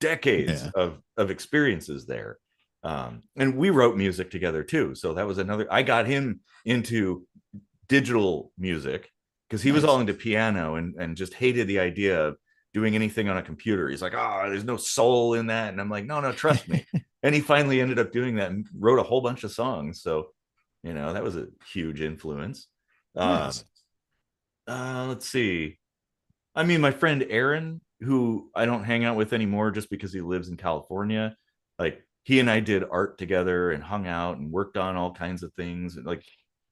decades Yeah. of experiences there. And we wrote music together too, so that was another. I got him into digital music because he was all Nice. into piano and just hated the idea of doing anything on a computer. He's like, oh, there's no soul in that. And I'm like, no, no, trust me. And he finally ended up doing that and wrote a whole bunch of songs. So, that was a huge influence. Um, Nice. let's see. I mean, my friend Aaron, who I don't hang out with anymore just because he lives in California, like he and I did art together and hung out and worked on all kinds of things.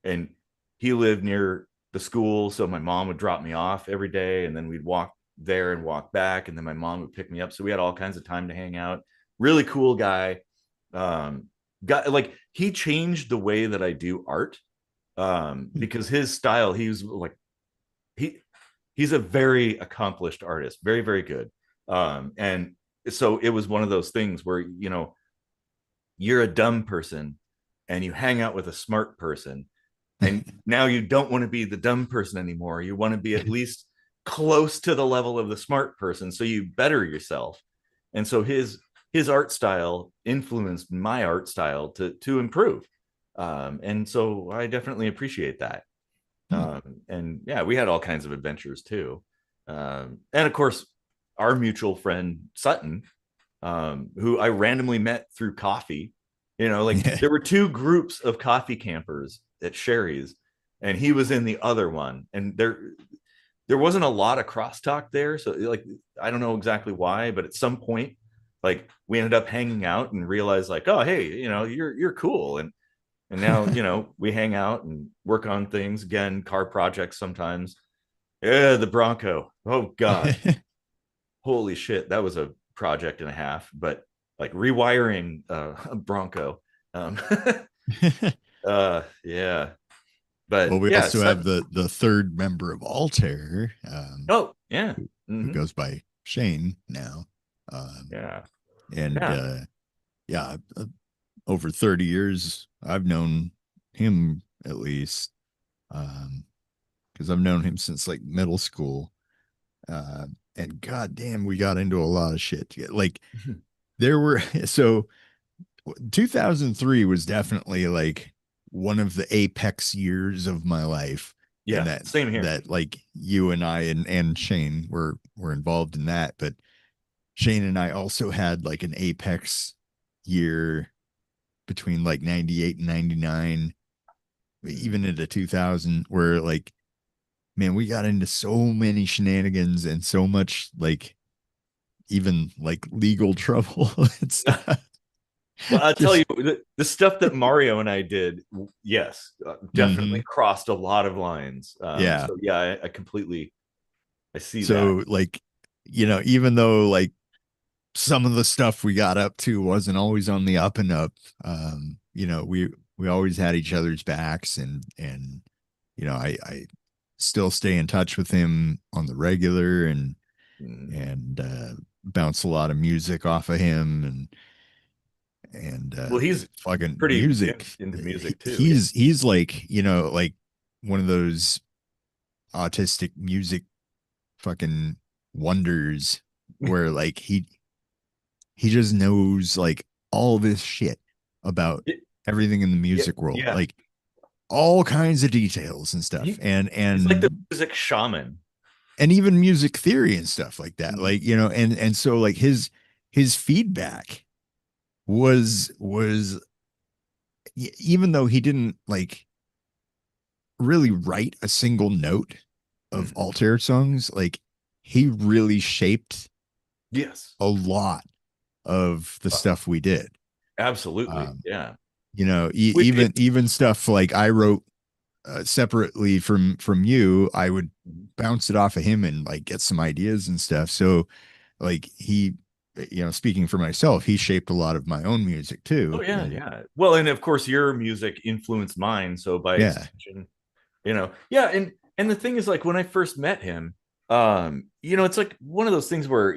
And he lived near the school. So my mom would drop me off every day and then we'd walk there and walk back. And then my mom would pick me up. So we had all kinds of time to hang out. Really cool guy. Got like he changed the way that I do art because his style, he was like, he he's a very accomplished artist, very very good. And so it was one of those things where you're a dumb person and you hang out with a smart person, and now you don't want to be the dumb person anymore. You want to be at least close to the level of the smart person, so you better yourself. And so his art style influenced my art style to improve. And so I definitely appreciate that. And yeah, we had all kinds of adventures too. And of course, our mutual friend Sutton, who I randomly met through coffee. Like Yeah. there were two groups of coffee campers at Sherry's, and he was in the other one. And there wasn't a lot of crosstalk there, so like I don't know exactly why, but at some point, like we ended up hanging out and realized like, oh hey, you're cool, and now we hang out and work on things again, car projects sometimes. Yeah, the Bronco. Oh god, holy shit, that was a project and a half. But like rewiring a Bronco. um yeah, Well, but we yeah, also have Sutton. the third member of ALTAiR, Oh yeah. who Hmm. goes by Shane now. Um, Yeah. and Yeah. yeah, over 30 years, I've known him at least, because I've known him since like middle school. Uh, and goddamn, we got into a lot of shit together. Like there were so 2003 was definitely like one of the apex years of my life, and Yeah, same here. that like you and I and Shane were involved in that. But Shane and I also had like an apex year between like 98 and 99, even into 2000, where like, man, we got into so many shenanigans and so much like even like legal trouble and stuff. Well, I'll tell you, Just the stuff that Mario and I did, yes, definitely mhm. crossed a lot of lines. Yeah. So yeah, I completely, I see that. So like, even though like some of the stuff we got up to wasn't always on the up and up, we always had each other's backs, and I still stay in touch with him on the regular, Mhm. and bounce a lot of music off of him, and Well, he's fucking pretty music. into music too. Yeah. He's like, like one of those autistic music fucking wonders, where like he just knows like all this shit about It- everything in the yeah. music world, Yeah. like all kinds of details and stuff, He's like the music shaman. and even music theory and stuff like that. Mhm. Like, and so like his feedback was even though he didn't like really write a single note of Mhm. ALTAiR songs, like he really shaped Yes, a lot of the uh, stuff we did. absolutely. Um, Yeah. even even stuff like I wrote separately from you, I would bounce it off of him and like get some ideas and stuff. So like he, speaking for myself, he shaped a lot of my own music Oh too. yeah, And yeah. Well, and of course your music influenced mine, so by yeah, extension, yeah. And the thing is, like when I first met him, it's like one of those things where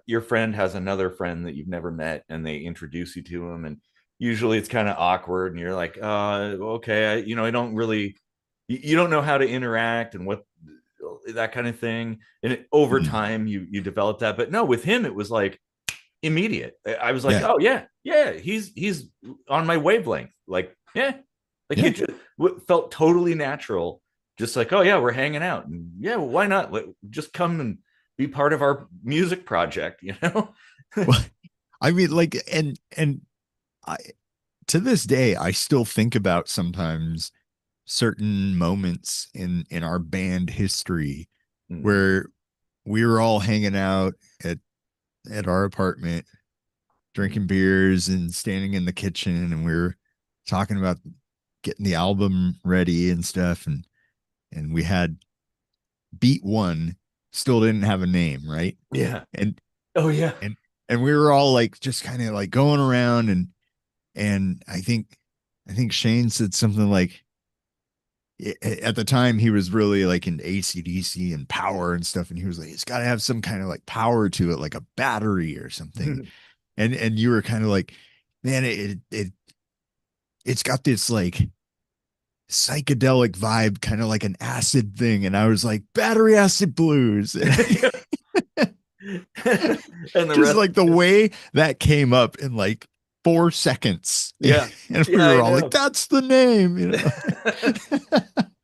your friend has another friend that you've never met, and they introduce you to him, and usually it's kind of awkward, and you're like, okay, I don't really, you don't know how to interact and what that kind of thing, and over mm, time you develop that. But no, with him it was like immediate. I was like, yeah, oh yeah, yeah, he's on my wavelength. Like, yeah, like yeah. it just felt totally natural. Just like, oh yeah, we're hanging out, and yeah, well, why not? Just come and be part of our music project, you know? Well, I mean, like, and I to this day, I still think about sometimes certain moments in our band history Mm, where we were all hanging out at our apartment, mm, drinking beers and standing in the kitchen, and we were talking about getting the album ready and stuff, and we had beat one, still didn't have a name, right? yeah. And Oh yeah. and and we were all like just kind of like going around, and I think Shane said something like, at the time he was really like in ACDC and power and stuff, and he was like, it's got to have some kind of like power to it, like a battery or something. And you were kind of like, man, it's got this like psychedelic vibe, kind of like an acid thing. And I was like, battery acid blues. And the Just rest like the is way that came up in like 4 seconds. yeah. And we Yeah, I were all like, know. that's the name.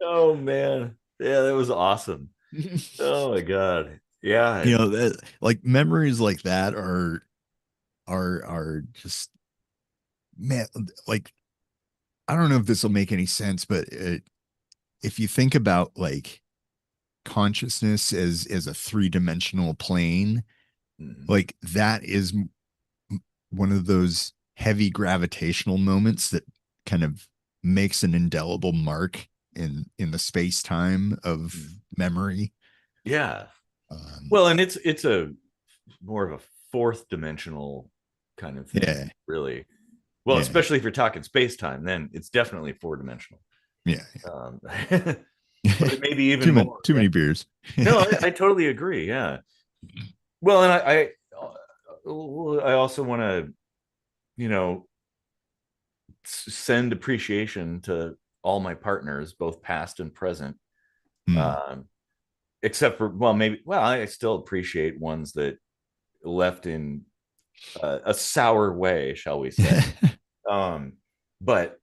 Oh man. Yeah, that was awesome. Oh my god. Yeah. That, like memories like that are just, man, like I don't know if this will make any sense, but if you think about like consciousness as a three-dimensional plane, Mhm. like that is one of those heavy gravitational moments that kind of makes an indelible mark in the space-time of Mhm. memory. Yeah. um Well, and it's a more of a fourth dimensional kind of yeah, thing, really. Well, yeah, especially if you're talking space time, then it's definitely four dimensional. yeah. But maybe even too many more. too Yeah. many beers. No, I totally agree. Yeah. Well, and I also want to, you know, send appreciation to all my partners, both past and present. Hmm. Um, except for, well, maybe, well, I still appreciate ones that left in a sour way, shall we say. Um, but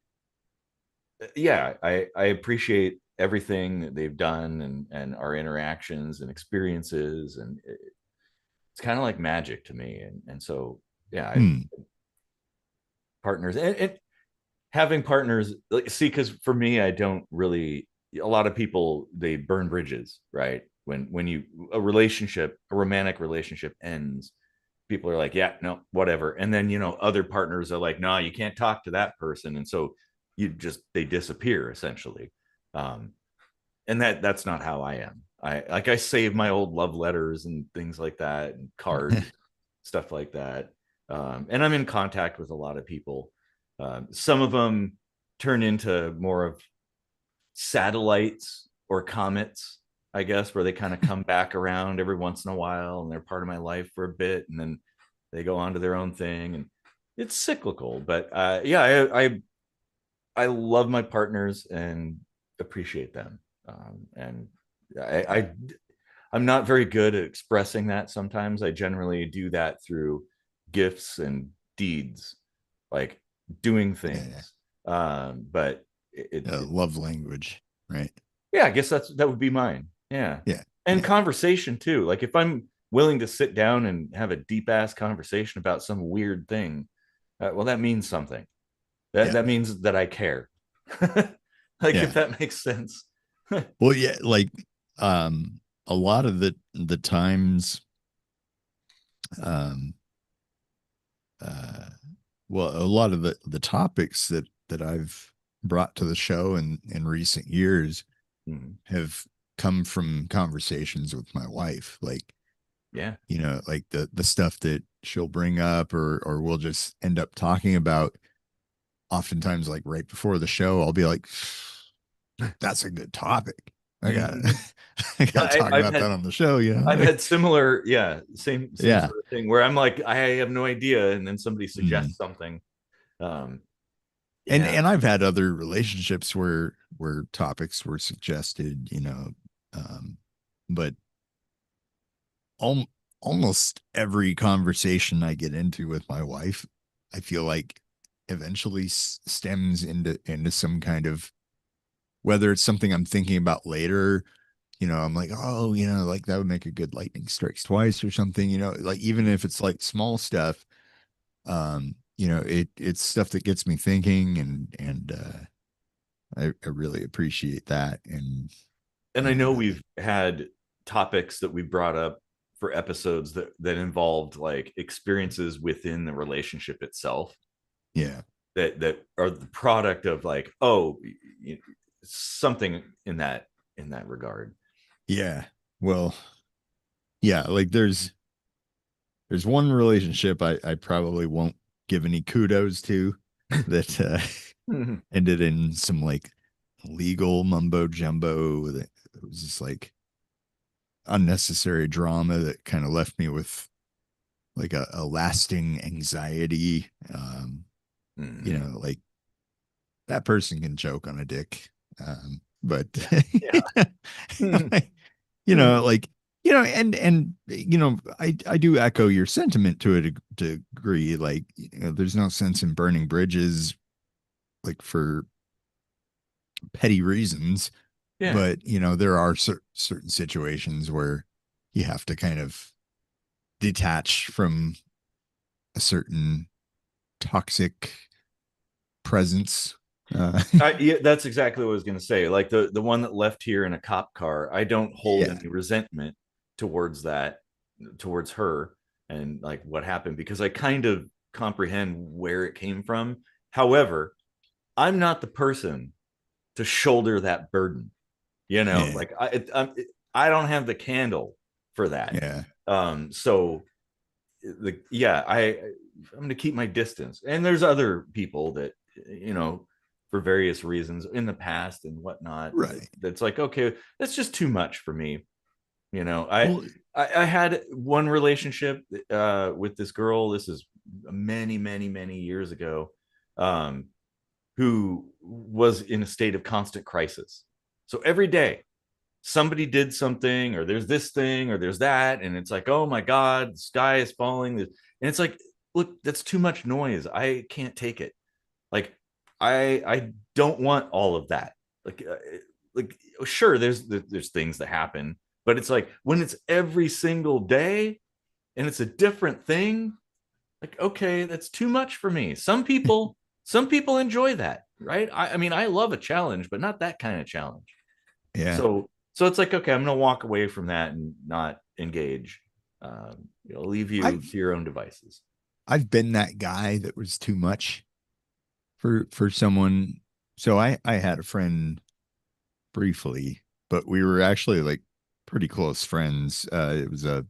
yeah, I appreciate everything that they've done, and our interactions and experiences, and it's kind of like magic to me. And so yeah, Hmm. partners, and having partners, like, see, because for me, I don't really, a lot of people, they burn bridges, right? When you, a relationship, a romantic relationship ends, people are like, yeah, no, whatever. And then, other partners are like, no, you can't talk to that person. And so they disappear essentially. Um, and that's not how I am. I save my old love letters and things like that, and cards, stuff like that. And I'm in contact with a lot of people. Some of them turn into more of satellites or comets, I guess, where they kind of come back around every once in a while, and they're part of my life for a bit, and then they go on to their own thing, and it's cyclical. But yeah, I love my partners and appreciate them. And I I'm not very good at expressing that. Sometimes I generally do that through gifts and deeds, like doing Yeah. things. But love language, right? Yeah, I guess that would be mine. Yeah. Yeah, And yeah, conversation too. Like if I'm willing to sit down and have a deep ass conversation about some weird thing, well, that means something. That yeah, that means that I care. Like yeah. if that makes sense. Well, yeah, like a lot of the times, um, uh, well, a lot of the topics that I've brought to the show in recent years Mhm. have come from conversations with my wife. Like, Yeah. you know, like the stuff that she'll bring up or we'll just end up talking about. Oftentimes, like right before the show, I'll be like, "That's a good topic. I got Mhm. I Yeah, got to talk I've about that had on the show." You know, I've like, had similar, yeah, same yeah. sort of thing where I'm like, I have no idea, and then somebody Mm. suggests something. Um, And yeah, I've had other relationships where topics were suggested, you know, um, but al- almost every conversation I get into with my wife, I feel like eventually stems into some kind of, whether it's something I'm thinking about later, you know, I'm like, oh, you know, like that would make a good lightning strikes twice or something, you know, like even if it's like small stuff, you know, it's stuff that gets me thinking and I really appreciate that. and I And know we've had topics that we brought up for episodes that involved like experiences within the relationship itself yeah, that are the product of like, oh, something in that regard. yeah. Well, yeah, like there's one relationship I probably won't give any kudos to that Mhm. ended in some like legal mumbo jumbo that it was just like unnecessary drama that kind of left me with like a lasting anxiety. You Mhm. know, like that person can choke on a dick. But Yeah. Mhm. you know, like, you know, and you know, I do echo your sentiment to a degree. Like, you know, there's no sense in burning bridges like for petty reasons, Yeah. but you know, there are certain situations where you have to kind of detach from a certain toxic presence. Yeah, that's exactly what I was going to say. Like the one that left here in a cop car, I don't hold Yeah, any resentment towards that, towards her, and like what happened because I kind of comprehend where it came from. However, I'm not the person to shoulder that burden. yeah, Like I don't have the candle for that. yeah, So yeah, I'm going to keep my distance. And there's other people that for various reasons in the past and whatnot. right. That's like, okay, that's just too much for me. You know, I Well, I, I had one relationship with this girl. This is many years ago. Um, who was in a state of constant crisis. So every day somebody did something, or there's this thing, or there's that, and it's like, oh my god, the sky is falling, and it's like, look, that's too much noise. I can't take it. Like, I don't want all of that. Like, sure, there's things that happen, but it's like when it's every single day and it's a different thing. Like, okay, that's too much for me. Some people enjoy that, right? I mean, I love a challenge, but not that kind of challenge. yeah. So it's like, okay, I'm gonna walk away from that and not engage. Leave you I've to your own devices. I've been that guy that was too much for someone. So I had a friend briefly, but we were actually like pretty close friends. It was a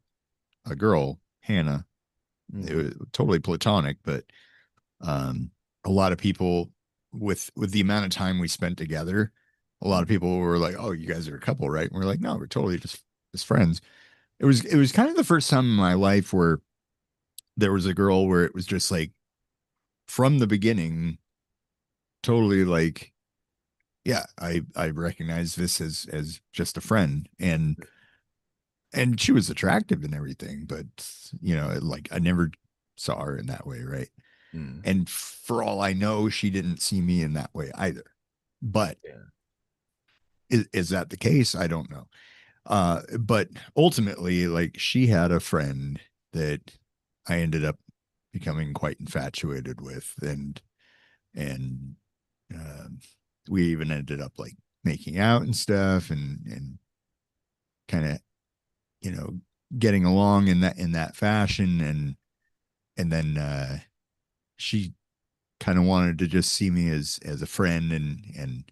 girl, Hannah. It Mm. was totally platonic, but um, a lot of people with the amount of time we spent together, a lot of Mm. people were like, "Oh, you guys are a couple, right?" And we're like, "No, we're totally just friends." It was kind of the first time in my life where there was a girl where it was just like from the beginning, totally like, yeah, I recognize this as just a friend, and she was attractive and everything, but you know, like I never saw her in that way, right? Mm. And for all I know, she didn't see me in that way either. But Yeah. is that the case? I don't know. But ultimately, like, she had a friend that I ended up becoming quite infatuated with, and um, we even ended up like making out and stuff, and kind of, you know, getting along in that fashion, and then she kind of wanted to just see me as a friend, and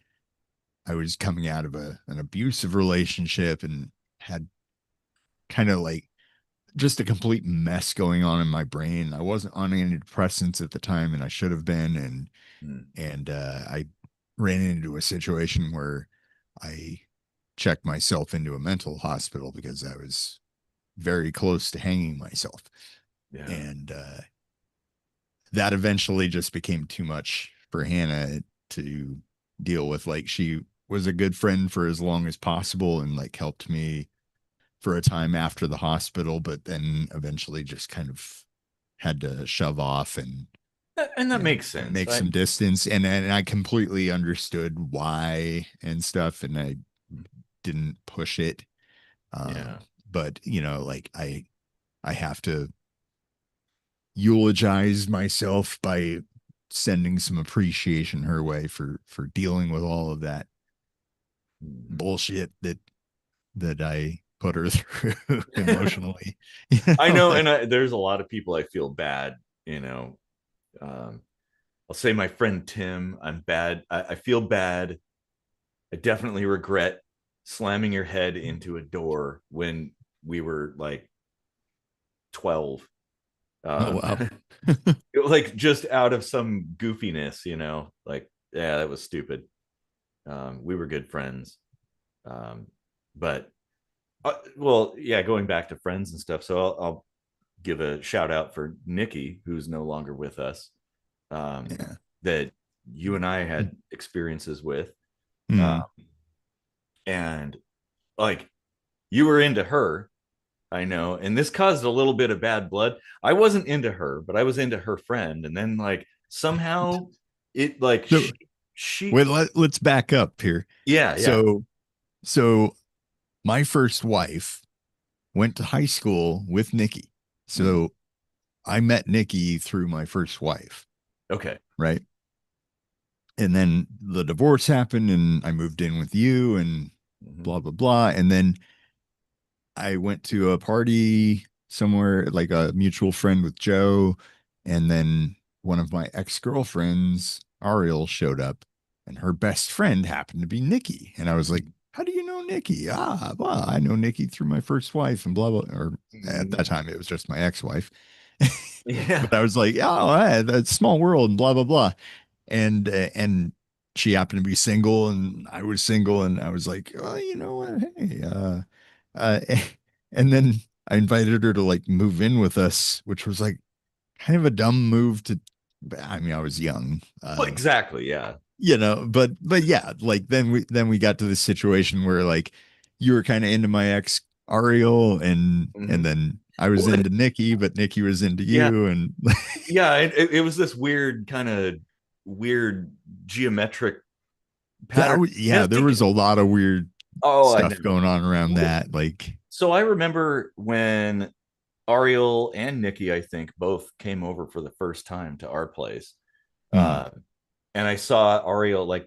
I was coming out of an abusive relationship and had kind of like just a complete mess going on in my brain. I wasn't on antidepressants at the time, and I should have been. Mm. And I ran into a situation where I checked myself into a mental hospital because I was very close to hanging myself. Yeah. And that eventually just became too much for Hannah to deal with. Like, she was a good friend for as long as possible and like helped me for a time after the hospital, but then eventually just kind of had to shove off And that and makes sense. make some distance. And I completely understood why and stuff, and I didn't push it. Yeah. But you know, like, I have to eulogize myself by sending some appreciation her way for dealing with all of that Mhm. bullshit that I put her through emotionally. I know, Like, and there's a lot of people I feel bad, you know. Um, I'll say my friend Tim, I'm bad. I feel bad. I definitely regret slamming your head into a door when we were like 12. oh Um, wow. like just out of some goofiness, you know, like, yeah, that was stupid. We were good friends. Um, but well, yeah, going back to friends and stuff. So I'll give a shout out for Nikki, who's no longer with us, Yeah. that you and I had experiences with. Uh, Mm. and like, you were into her, I know, and this caused a little bit of bad blood. I wasn't into her, but I was into her friend. And then, like, somehow it, like, So she wait, let's back up here. yeah, yeah. So so my first wife went to high school with Nikki. Mhm. So I met Nikki through my first wife, Okay. right? And then the divorce happened and I moved in with you and Mhm. blah blah blah. And then I went to a party somewhere, like a mutual friend with Joe, and then one of my ex-girlfriends, Ariel, showed up, and her best friend happened to be Nikki. And I was like, "How do you know Nikki?" Ah, well, I know Nikki through my first wife and blah blah. Or at Mhm. that time, it was just my ex-wife. Yeah. But I was like, "Oh, that's small world," and blah blah blah. And she happened to be single, and I was single, and I was like, "Oh, you know what? Hey, uh, and then I invited her to like move in with us, which was like kind of a dumb move to. I mean, I was young, Well, exactly. Yeah. you know, but yeah, like then we got to this situation where like you were kind of into my ex Ariel, and Mhm. then I was Well, into Nikki, but Nikki was into yeah, you, and yeah. It was this weird kind of weird geometric pattern. And yeah, I there think, was a lot of weird oh, I stuff know. going on around that, like. So I remember when Ariel and Nikki, I think, both came over for the first time to our place. Hmm. Uh, and I saw Ariel, like,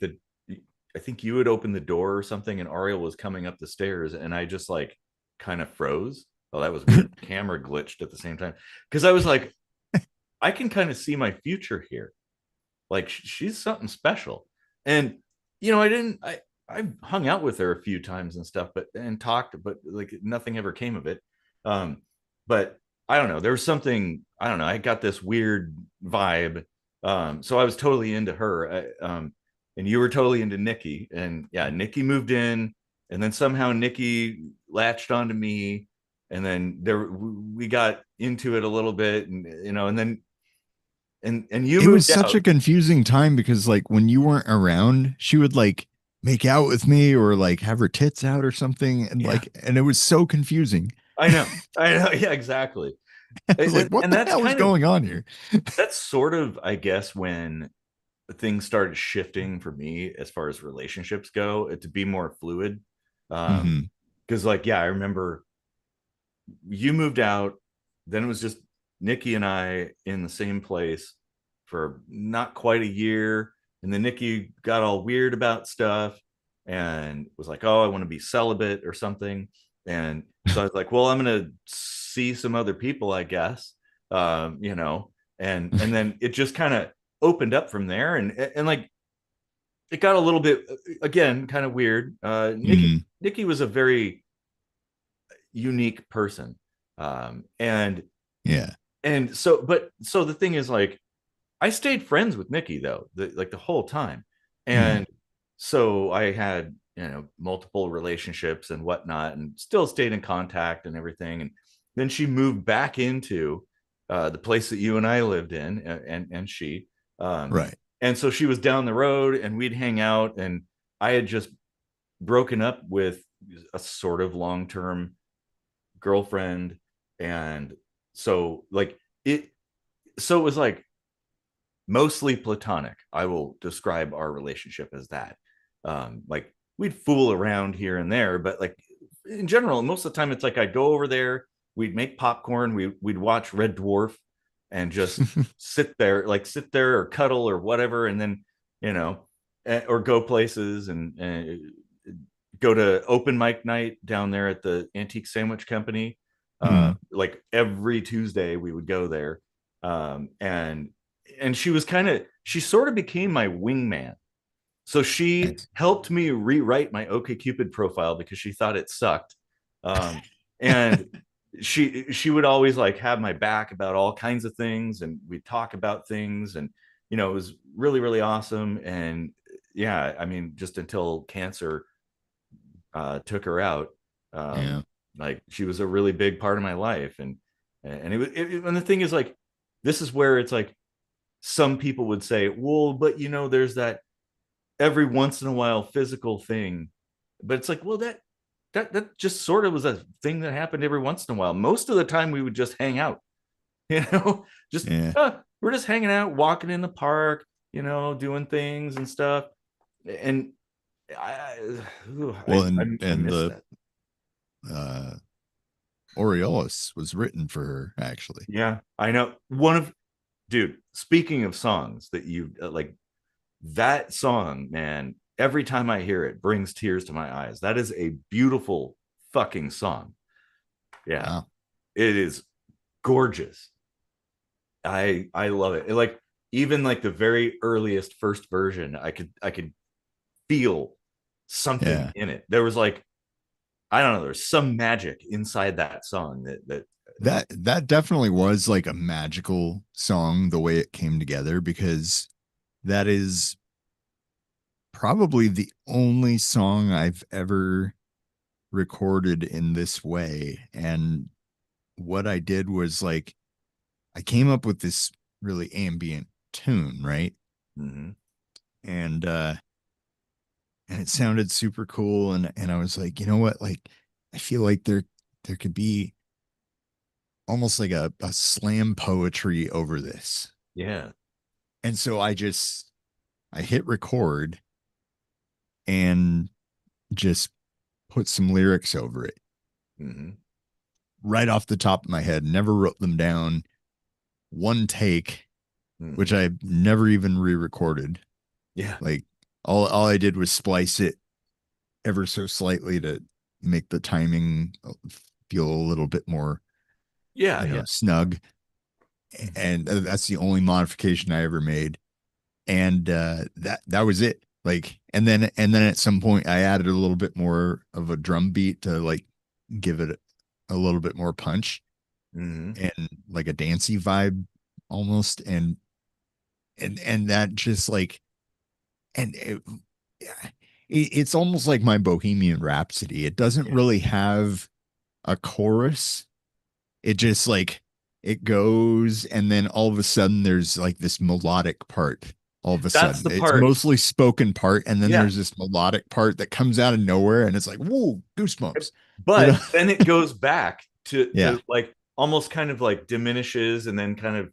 I think you had opened the door or something, and Ariel was coming up the stairs, and I just like kind of froze. Oh, that was weird. Camera glitched at the same time because I was like, I can kind of see my future here. Like, she's something special. And I hung out with her a few times and stuff, but and talked, but like nothing ever came of it. Um, but I don't know. There was something, I don't know. I got this weird vibe. So I was totally into her. And you were totally into Nikki. And yeah, Nikki moved in, and then somehow Nikki latched onto me. And then we got into it a little bit, and and then and you It was moved such out. a confusing time because like when you weren't around, she would like make out with me or like have her tits out or something, and Yeah, like, and it was so confusing. I know. I know. Yeah, exactly. I was like, And, what and the hell is going on here? that's sort of, I guess, when things started shifting for me as far as relationships go, to be more fluid. Mm-hmm. Because like, yeah, I remember you moved out, then it was just Nikki and I in the same place for not quite a year. And then Nikki got all weird about stuff and was like, oh, I want to be celibate or something. And so I was like, well, I'm going to see some other people, I guess. You know, and then it just kind of opened up from there. And like, it got a little bit, again, kind of weird. Mm-hmm. Nikki was a very unique person. And Yeah. so, but so the thing is, like, I stayed friends with Nikki though, like the whole time. Mm-hmm. And so I had, you know, multiple relationships and whatnot, and still stayed in contact and everything. And then she moved back into the place that you and I lived in, and she, um, Right. and so she was down the road, and we'd hang out. And I had just broken up with a sort of long term girlfriend, and so like it so it was like mostly platonic. I will describe our relationship as that. Like, we'd fool around here and there, but like in general, most of the time it's like I'd go over there, we'd make popcorn, we'd watch Red Dwarf and just sit there or cuddle or whatever. And then, you know, or go places, and go to open mic night down there at the Antique Sandwich Company. Mm-hmm. Like every Tuesday we would go there. And she was she sort of became my wingman. So she Nice. helped me rewrite my OkCupid profile because she thought it sucked. And she would always like have my back about all kinds of things, and we'd talk about things. And you know, it was really, really awesome. And yeah, I mean, just until cancer took her out. Yeah. Like, she was a really big part of my life. And and the thing is, like, this is where it's like some people would say, well, but you know, there's that every once in a while physical thing. But it's like, well, that just sort of was a thing that happened every once in a while. Most of the time we would just hang out, you know, just Yeah. we're just hanging out, walking in the park, you know, doing things and stuff. And I, Well, I and miss the that. uh Aureolus was written for her, actually. Yeah, I know. One of Dude, speaking of songs that you like, that song, man, every time I hear it brings tears to my eyes. That is a beautiful fucking song. Yeah, Wow. it is gorgeous. I love it. Like, even like the very earliest first version, I could feel something Yeah. in it. There was like, I don't know, there's some magic inside that song that That definitely was like a magical song the way it came together, because that is probably the only song I've ever recorded in this way. And what I did was, like, I came up with this really ambient tune, right? Mhm. And and it sounded super cool. And I was like, you know what? Like, I feel like there could be almost like a slam poetry over this. Yeah. And so I hit record and just put some lyrics over it Mhm. right off the top of my head, never wrote them down. One take, which Mhm. I never even re-recorded. Yeah. Like, all I did was splice it ever so slightly to make the timing feel a little bit more, Yeah, yeah. snug. Mhm. And that's the only modification I ever made. And that was it. Like, and then at some point I added a little bit more of a drum beat to, like, give it a little bit more punch Mhm. and like a dancey vibe almost. And that just like, and it's almost like my Bohemian Rhapsody. It doesn't Yeah. really have a chorus. It just, like, it goes, and then all of a sudden there's like this melodic part. All of a That's sudden the it's part. mostly spoken part, and then Yeah. there's this melodic part that comes out of nowhere, and it's like, whoa, goosebumps. you know But then it goes back yeah. to like almost kind of like diminishes and then kind of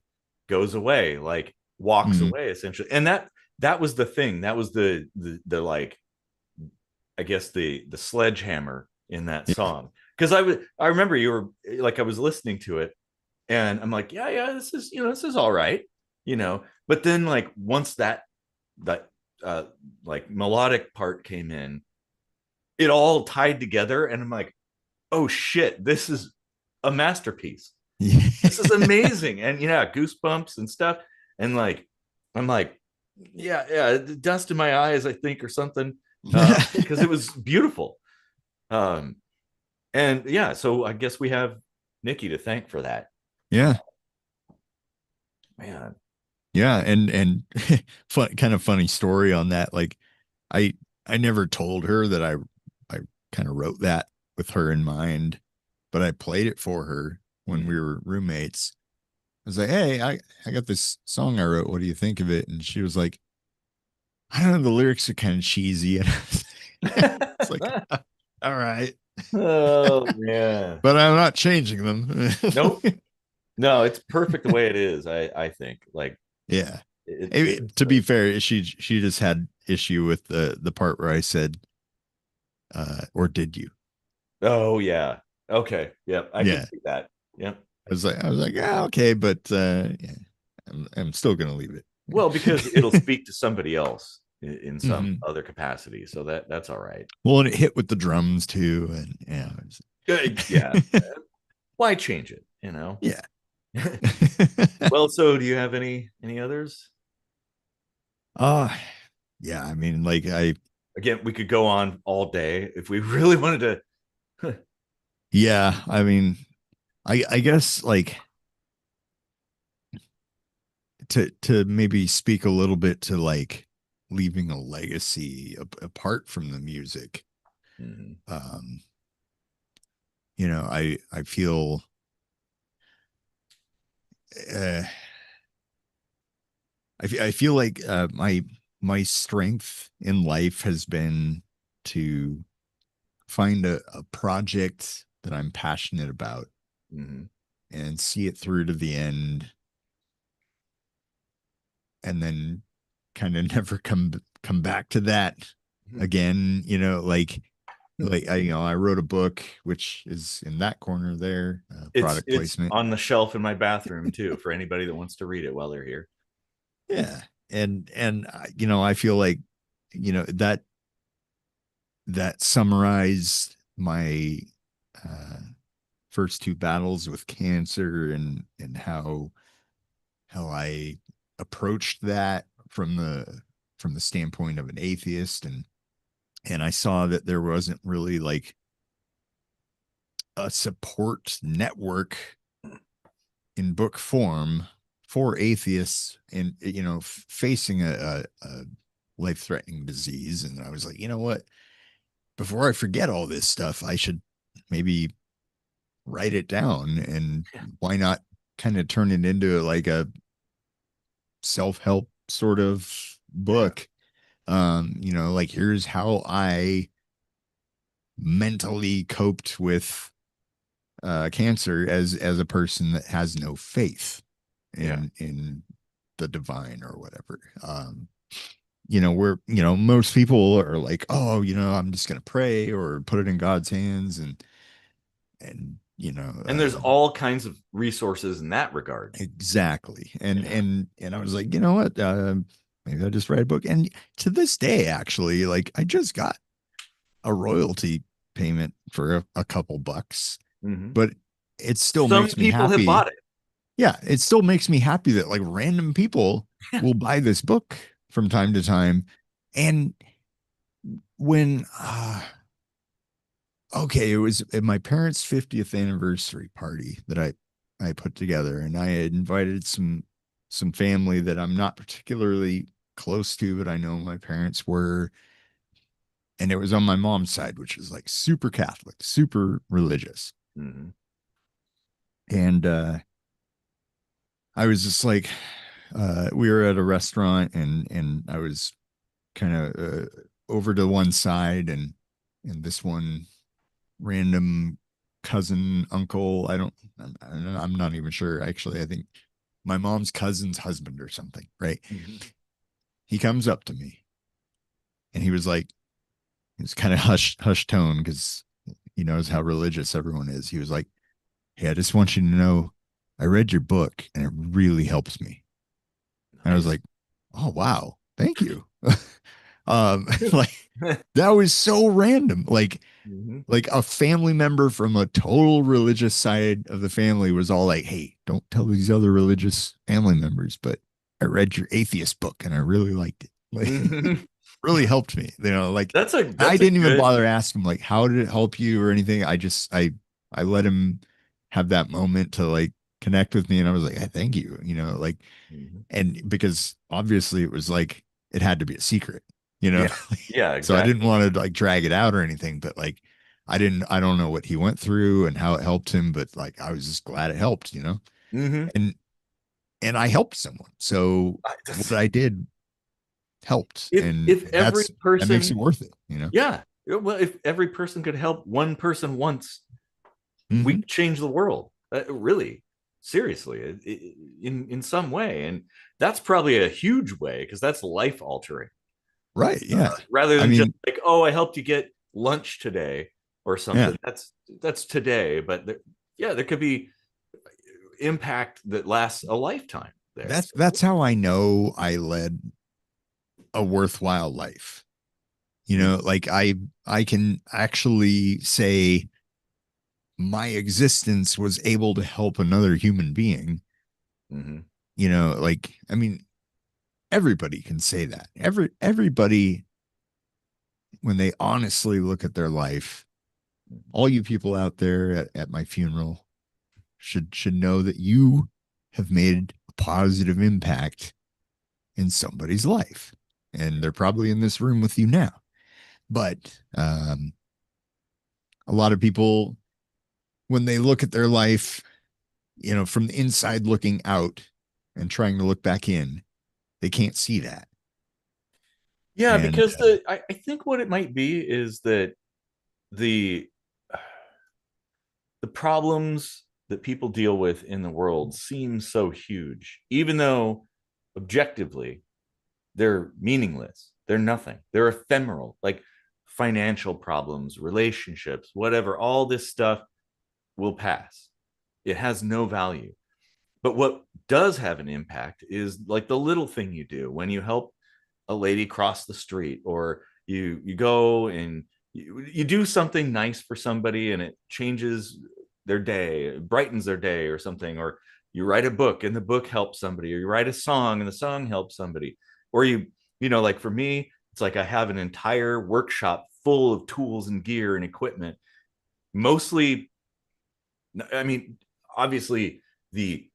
goes away, like walks Mhm. away essentially. And that was the thing. That was the like, I guess the sledgehammer in that Yeah. song. Because I remember you were like, I was listening to it and I'm like, yeah, this is, this is all right, But then like once that uh like melodic part came in, it all tied together, and I'm like, oh shit, this is a masterpiece. This is Yeah. amazing. And yeah, goosebumps and stuff. And like, I'm like, yeah, dust in my eyes, I think, or something. Because it was beautiful. Um, and yeah, so I guess we have Nikki to thank for that. Yeah. Man. Yeah. And kind of funny story on that. Like I I never told her that I kind of wrote that with her in mind, but I played it for her when we were roommates. I was like, hey, I got this song I wrote. What do you think of it? And she was like, I don't know, the lyrics are kind of cheesy. And it's like, all right. Oh man. But I'm not changing them. Nope. No, it's perfect the way it is. I think like Yeah. it's To be fair, she just had issue with the part where I said, or did you? oh yeah. Okay. Yep. I can Yeah. see that. Yep. I was like, yeah, okay, but yeah, I'm still gonna leave it. Well, because it'll speak to somebody else in some Mhm. other capacity. So that's all right. Well, and it hit with the drums too, and yeah, Yeah. Why change it, yeah. Well, so do you have any others? uh yeah, I mean, like Again, we could go on all day if we really wanted to. yeah, I mean, I guess like to maybe speak a little bit to like leaving a legacy apart from the music. Mhm. um I feel uh I feel like my strength in life has been to find a project that I'm passionate about Mhm. and see it through to the end, and then kind of never come back to that again. I wrote a book which is in that corner there, product It's placement. on the shelf in my bathroom too for anybody that wants to read it while they're here. Yeah. And I feel like that summarized my uh first two battles with cancer, and how I approached that from the standpoint of an atheist, and I saw that there wasn't really like a support network in book form for atheists, and facing a life-threatening disease. And I was like, you know what, before I forget all this stuff, I should maybe write it down, and why not kind of turn it into like a self-help sort of book. Like, here's how I mentally coped with cancer as a person that has no faith Yeah. in the divine or whatever. Where most people are like, oh, I'm just gonna pray or put it in God's hands, and And there's all kinds of resources in that regard. exactly. And Yeah. and I was like, you know what? Maybe I'll just write a book. And to this day, actually, like, I just got a royalty payment for a couple bucks, Mhm. but it still Some makes me people have bought happy. it. Yeah, it still makes me happy that like random people will buy this book from time to time. And when okay, it was at my parents' 50th anniversary party that I put together, and I had invited some family that I'm not particularly close to, but I know my parents were, and it was on my mom's side, which is like super Catholic, super religious. Mhm. And I was just like, we were at a restaurant, and I was kind of over to one side, and this one random cousin, uncle, I'm not even sure, actually. I think my mom's cousin's husband or something, right? Mhm. he comes up to me and he was like, it was kind of hush tone because he knows how religious everyone is. He was like, "Hey, I just want you to know, I read your book and it really helps me." And I was Nice. like, "Oh wow, thank you." Like that was so random. Mhm. Like a family member from a total religious side of the family was all like, "Hey, don't tell these other religious family members, but I read your atheist book and I really liked it." Like Mhm. really helped me. You know, like I That's a didn't even good. bother asking him like how did it help you or anything. I let him have that moment to like connect with me and I was like, "I thank you," you know, like Mhm. and because obviously it was like it had to be a secret, you know. Yeah. Yeah, So I didn't exactly. want to like drag it out or anything, but like I don't know what he went through and how it helped him, but like I was just glad it helped, you know. Hmm. And I helped someone. So what I did helped and If every that makes it person, worth it, you know. yeah, well, if every person could help one person once, we Mm-hmm. could change the world. Really, seriously, in some way, and that's probably a huge way because that's life altering. Right. Yeah. Rather I than just mean, like, oh, I helped you get lunch today or yeah, something. That's today, but yeah, there could be impact that lasts a lifetime there. that's how I know I led a worthwhile life. You know, like I can actually say my existence was able to help another human being. Mm-hmm. You know, like I mean, everybody can say that. Everybody when they honestly look at their life, all you people out there at my funeral should know that you have made a positive impact in somebody's life. And they're probably in this room with you now. But a lot of people, when they look at their life, you know, from the inside looking out and trying to look back in, they can't see that. Yeah, And because I think what it might be is that the the problems that people deal with in the world seem so huge, even though objectively they're meaningless. They're nothing. They're ephemeral, like financial problems, relationships, whatever. All this stuff will pass. It has no value. But what does have an impact is like the little thing you do when you help a lady cross the street, or you go and you do something nice for somebody and it changes their day, it brightens their day or something, or you write a book and the book helps somebody, or you write a song and the song helps somebody, or you know, like for me, it's like I have an entire workshop full of tools and gear and equipment, mostly, I mean, obviously the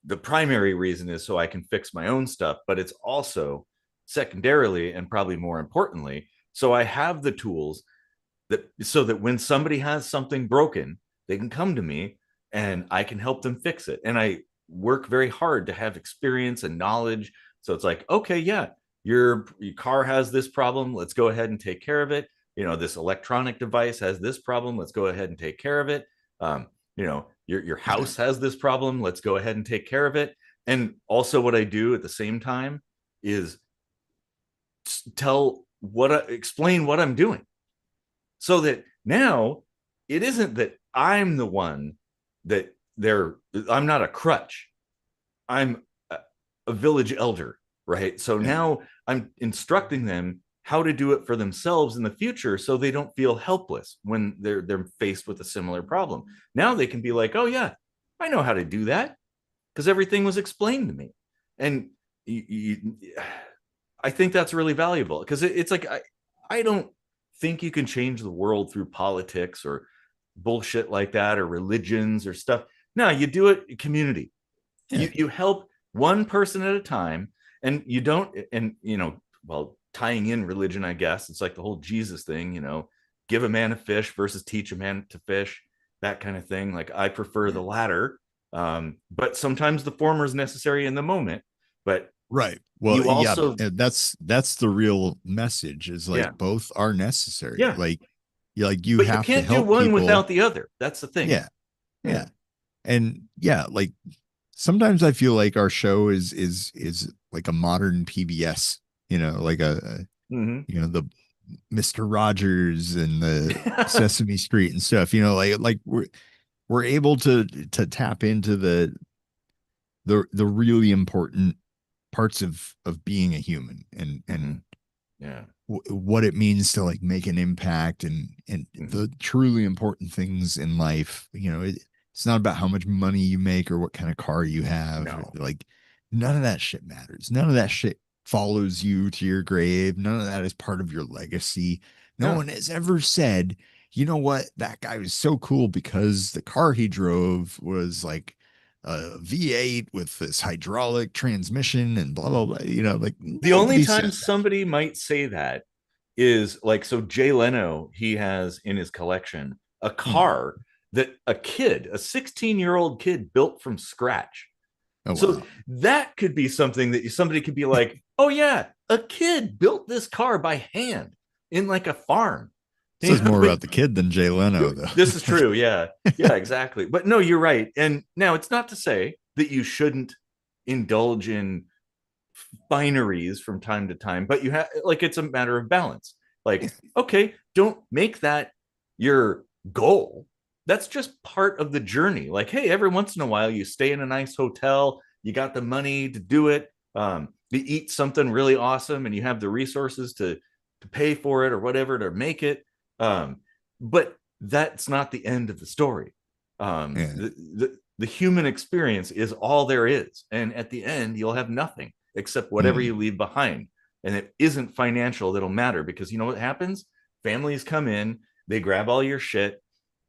the primary reason is so I can fix my own stuff, but it's also secondarily and probably more importantly, so I have the tools that so that when somebody has something broken, they can come to me and I can help them fix it. And I work very hard to have experience and knowledge. So it's like, okay, yeah, your car has this problem. Let's go ahead and take care of it. You know, this electronic device has this problem. Let's go ahead and take care of it. You know, your yeah, house has this problem. Let's go ahead and take care of it. And also, what I do at the same time is explain what I'm doing, so that now it isn't that I'm the one that I'm not a crutch. I'm a village elder, right? So yeah, now I'm instructing them how to do it for themselves in the future so they don't feel helpless when they're faced with a similar problem. Now they can be like, "Oh yeah, I know how to do that because everything was explained to me." And I think that's really valuable because it's like I don't think you can change the world through politics or bullshit like that, or religions or stuff. No, you do it community. yeah, You help one person at a time, and you don't, and you know, well, tying in religion, I guess it's like the whole Jesus thing, you know, give a man a fish versus teach a man to fish, that kind of thing. Like I prefer yeah. the latter, but sometimes the former is necessary in the moment. But Right. Well, you yeah, also, that's the real message is like yeah, both are necessary. yeah, Like you but you have to can't do help one people. without the other. That's the thing. Yeah. Yeah. Yeah. And yeah, like sometimes I feel like our show is like a modern PBS, like Mhm. the Mr. Rogers and the Sesame Street and stuff, like we're able to tap into the really important parts of being a human, and Mhm. Yeah. what it means to like make an impact, and Mhm. the truly important things in life. It's not about how much money you make or what kind of car you have. No. Like, none of that shit matters. None of that shit follows you to your grave. None of that is part of your legacy. No Yeah. one has ever said, you know what, that guy was so cool because the car he drove was like a V8 with this hydraulic transmission and blah blah blah. Like, The only nobody time said that. somebody might say that is like, so Jay Leno, he has in his collection a Hmm. car that a kid, a 16-year-old kid, built from scratch. Oh So wow. that could be something that somebody could be like, oh yeah, a kid built this car by hand in like a farm. Says more But about the kid than Jay Leno, though. this is Like, true. Yeah. Yeah, exactly. But no, you're right. And now it's not to say that you shouldn't indulge in fineries from time to time, but you have, like, it's a matter of balance. yeah, Like, okay, don't make that your goal. That's just part of the journey. Like, hey, every once in a while you stay in a nice hotel, you got the money to do it, you eat something really awesome and you have the resources to pay for it or whatever to make it, but that's not the end of the story. yeah. The human experience is all there is, and at the end you'll have nothing except whatever you Mm, leave behind. And it isn't financial that'll matter, because you know what happens? Families come in, they grab all your shit,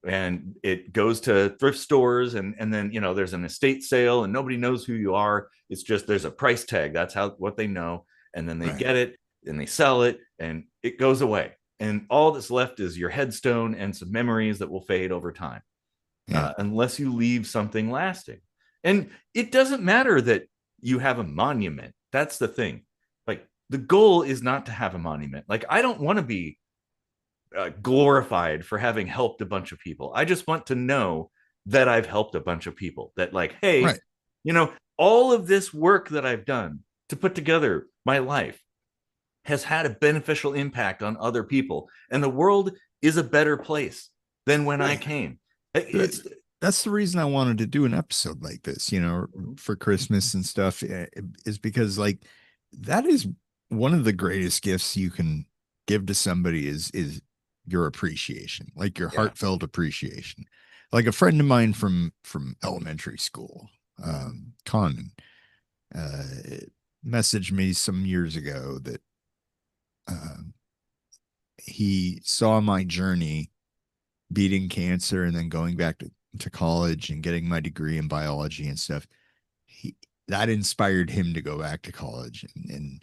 and it goes to thrift stores, and then there's an estate sale and nobody knows who you are. It's just there's a price tag. That's how what they know. And then they right. get it and they sell it and it goes away. And all that's left is your headstone and some memories that will fade over time, Yeah. unless you leave something lasting. And it doesn't matter that you have a monument. That's the thing. Like, the goal is not to have a monument. Like, I don't want to be glorified for having helped a bunch of people. I just want to know that I've helped a bunch of people. That, like, hey, Right. all of this work that I've done to put together my life has had a beneficial impact on other people, and the world is a better place than when I Right. came. That, It's that's the reason I wanted to do an episode like this, for Christmas and stuff, is because like that is one of the greatest gifts you can give to somebody is your appreciation, like your yeah. heartfelt appreciation. Like a friend of mine from elementary school, Conan, uh, messaged me some years ago that um, he saw my journey beating cancer and then going back to college and getting my degree in biology and stuff. He That inspired him to go back to college, and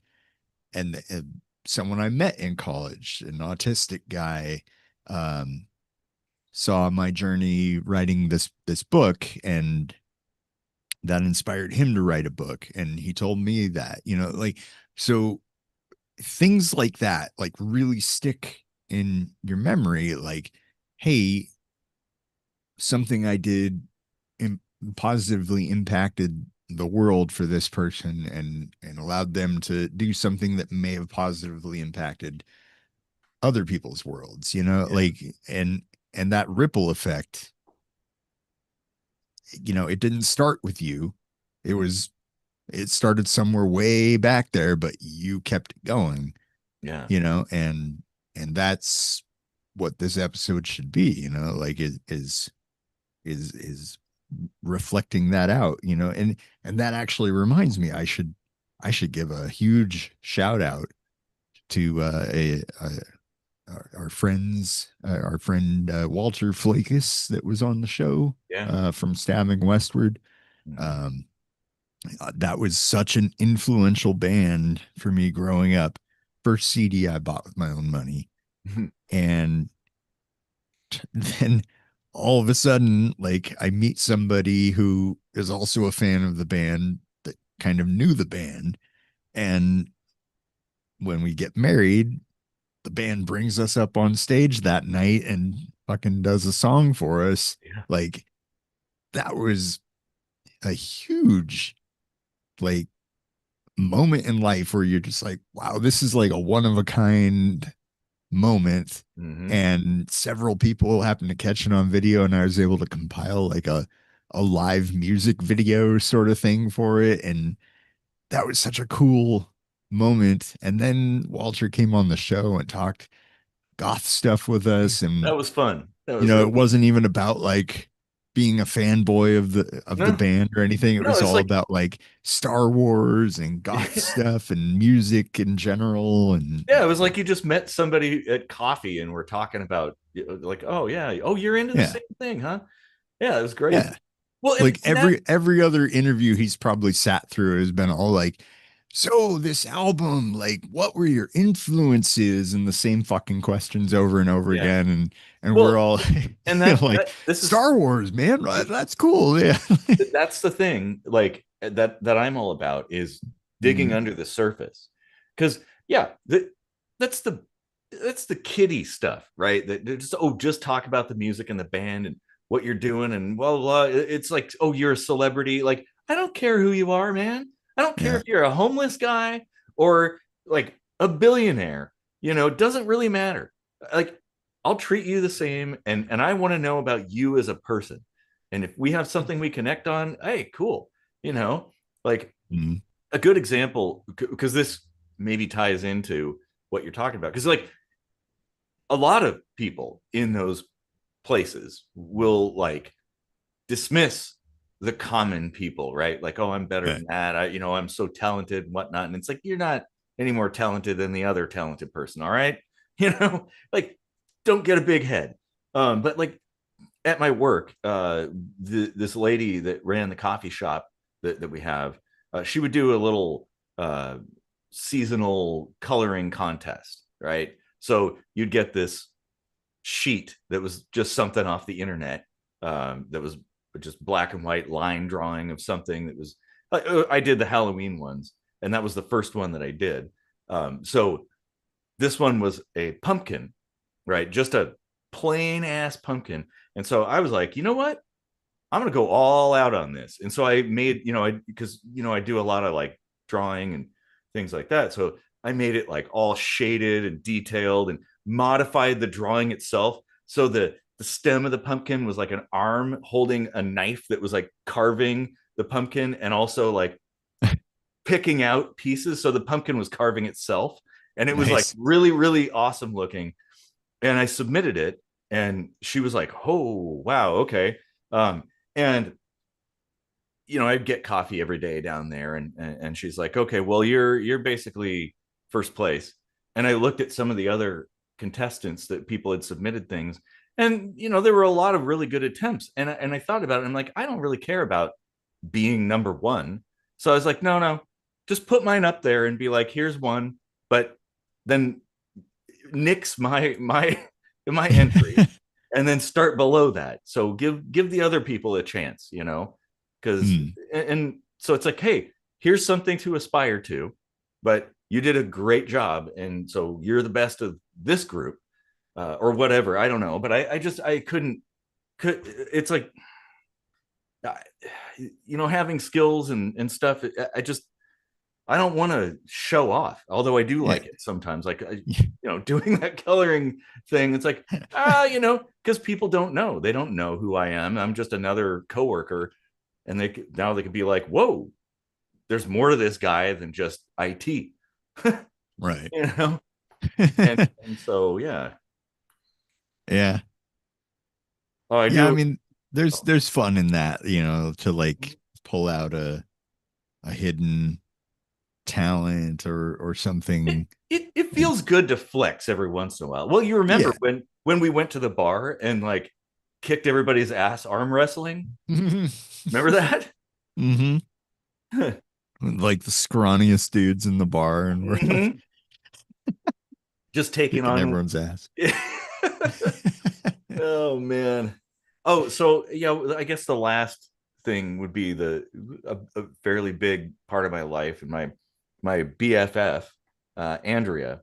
someone I met in college, an autistic guy, um, saw my journey writing this book, and that inspired him to write a book, and he told me that, like, so things like that like really stick in your memory, like, hey, something I did positively impacted the world for this person, and allowed them to do something that may have positively impacted other people's worlds, Yeah. like, and that ripple effect, it didn't start with you. It was it started somewhere way back there, but you kept it going, Yeah. and that's what this episode should be, like, is reflecting that out, and that actually reminds me, I should give a huge shout out to our friend Walter Flakus that was on the show, Yeah. from Stabbing Westward. Mhm. um that was such an influential band for me growing up. First CD I bought with my own money, and then all of a sudden, like, I meet somebody who is also a fan of the band that kind of knew the band. And when we get married, the band brings us up on stage that night and fucking does a song for us. Yeah. Like, that was a huge, like, moment in life where you're just like, wow, this is like a one of a kind moment. Hmm. And several people happened to catch it on video, and I was able to compile like a live music video sort of thing for it. And that was such a cool moment. And then Walter came on the show and talked goth stuff with us. That And, was fun. That you was know, really it wasn't even about like being a fanboy of the no, band or anything. It no. was It's all like about like Star Wars and goth stuff and music in general. And yeah, it was like you just met somebody at coffee and we're talking about like, oh yeah, oh you're into the yeah, same thing, huh? Yeah, it was great. yeah. Well, Like and that every other interview he's probably sat through has been all like, so this album, like, what were your influences? And the same fucking questions over and over yeah. again. And we're Well, all and like, this is Star Wars, man. That's cool. Yeah. that's the thing like that I'm all about is digging Mhm. under the surface. Because yeah, that's the that's the kiddie stuff, right? That just oh, just talk about the music and the band and what you're doing and blah blah. It's like, oh, you're a celebrity. Like, I don't care who you are, man. I don't care Yeah. if you're a homeless guy or like a billionaire. It doesn't really matter. Like, I'll treat you the same, and I want to know about you as a person. And if we have something we connect on, hey, cool. You know, like Mhm. a good example, because this maybe ties into what you're talking about. Because like a lot of people in those places will like dismiss the common people, right? Like, oh, I'm better Right. than that. I'm so talented and whatnot. And it's like, you're not any more talented than the other talented person. All right. Like, don't get a big head. But like at my work, this lady that ran the coffee shop that we have, she would do a little uh, seasonal coloring contest, right? So you'd get this sheet that was just something off the internet, that was just black and white line drawing of something that was. I did the Halloween ones, and that was the first one that I did. So this one was a pumpkin, right? Just a plain ass pumpkin. And so I was like, you know what? I'm gonna go all out on this. And so I made, because I do a lot of like drawing and things like that. So I made it like all shaded and detailed and modified the drawing itself. So the stem of the pumpkin was like an arm holding a knife that was like carving the pumpkin and also like picking out pieces. So the pumpkin was carving itself. And it was like Nice. really, really awesome looking. And I submitted it, and she was like, "Oh, wow, okay." Um, and I'd get coffee every day down there, and she's like, "Okay, well, you're basically first place." And I looked at some of the other contestants that people had submitted things, and there were a lot of really good attempts. And I thought about it, and I'm like, I don't really care about being number one. So I was like, no, no, just put mine up there and be like, here's one, but then nix my entry and then start below that. So give the other people a chance, because Mm. and so it's like, hey, here's something to aspire to, but you did a great job, and so you're the best of this group, or whatever. I don't know, but I couldn't. It's like, having skills and stuff. I don't want to show off, although I do Yeah. like it sometimes. Like, doing that coloring thing. It's like, because people don't know. They don't know who I am. I'm just another coworker, and now they could be like, whoa, there's more to this guy than just IT, Right. you know. And so yeah. Yeah. Oh, I Yeah. I do. mean, Oh. there's fun in that, to like pull out a hidden talent or It, something. it And feels good to flex every once in a while. Well, you remember yeah. when we went to the bar and like kicked everybody's ass arm wrestling? Remember that? Hmm. Like the scrawniest dudes in the bar, and we're like Hmm. Just taking kicking on. everyone's ass. Oh man. Oh, so yeah, I guess the last thing would be a fairly big part of my life, and my BFF, Andrea,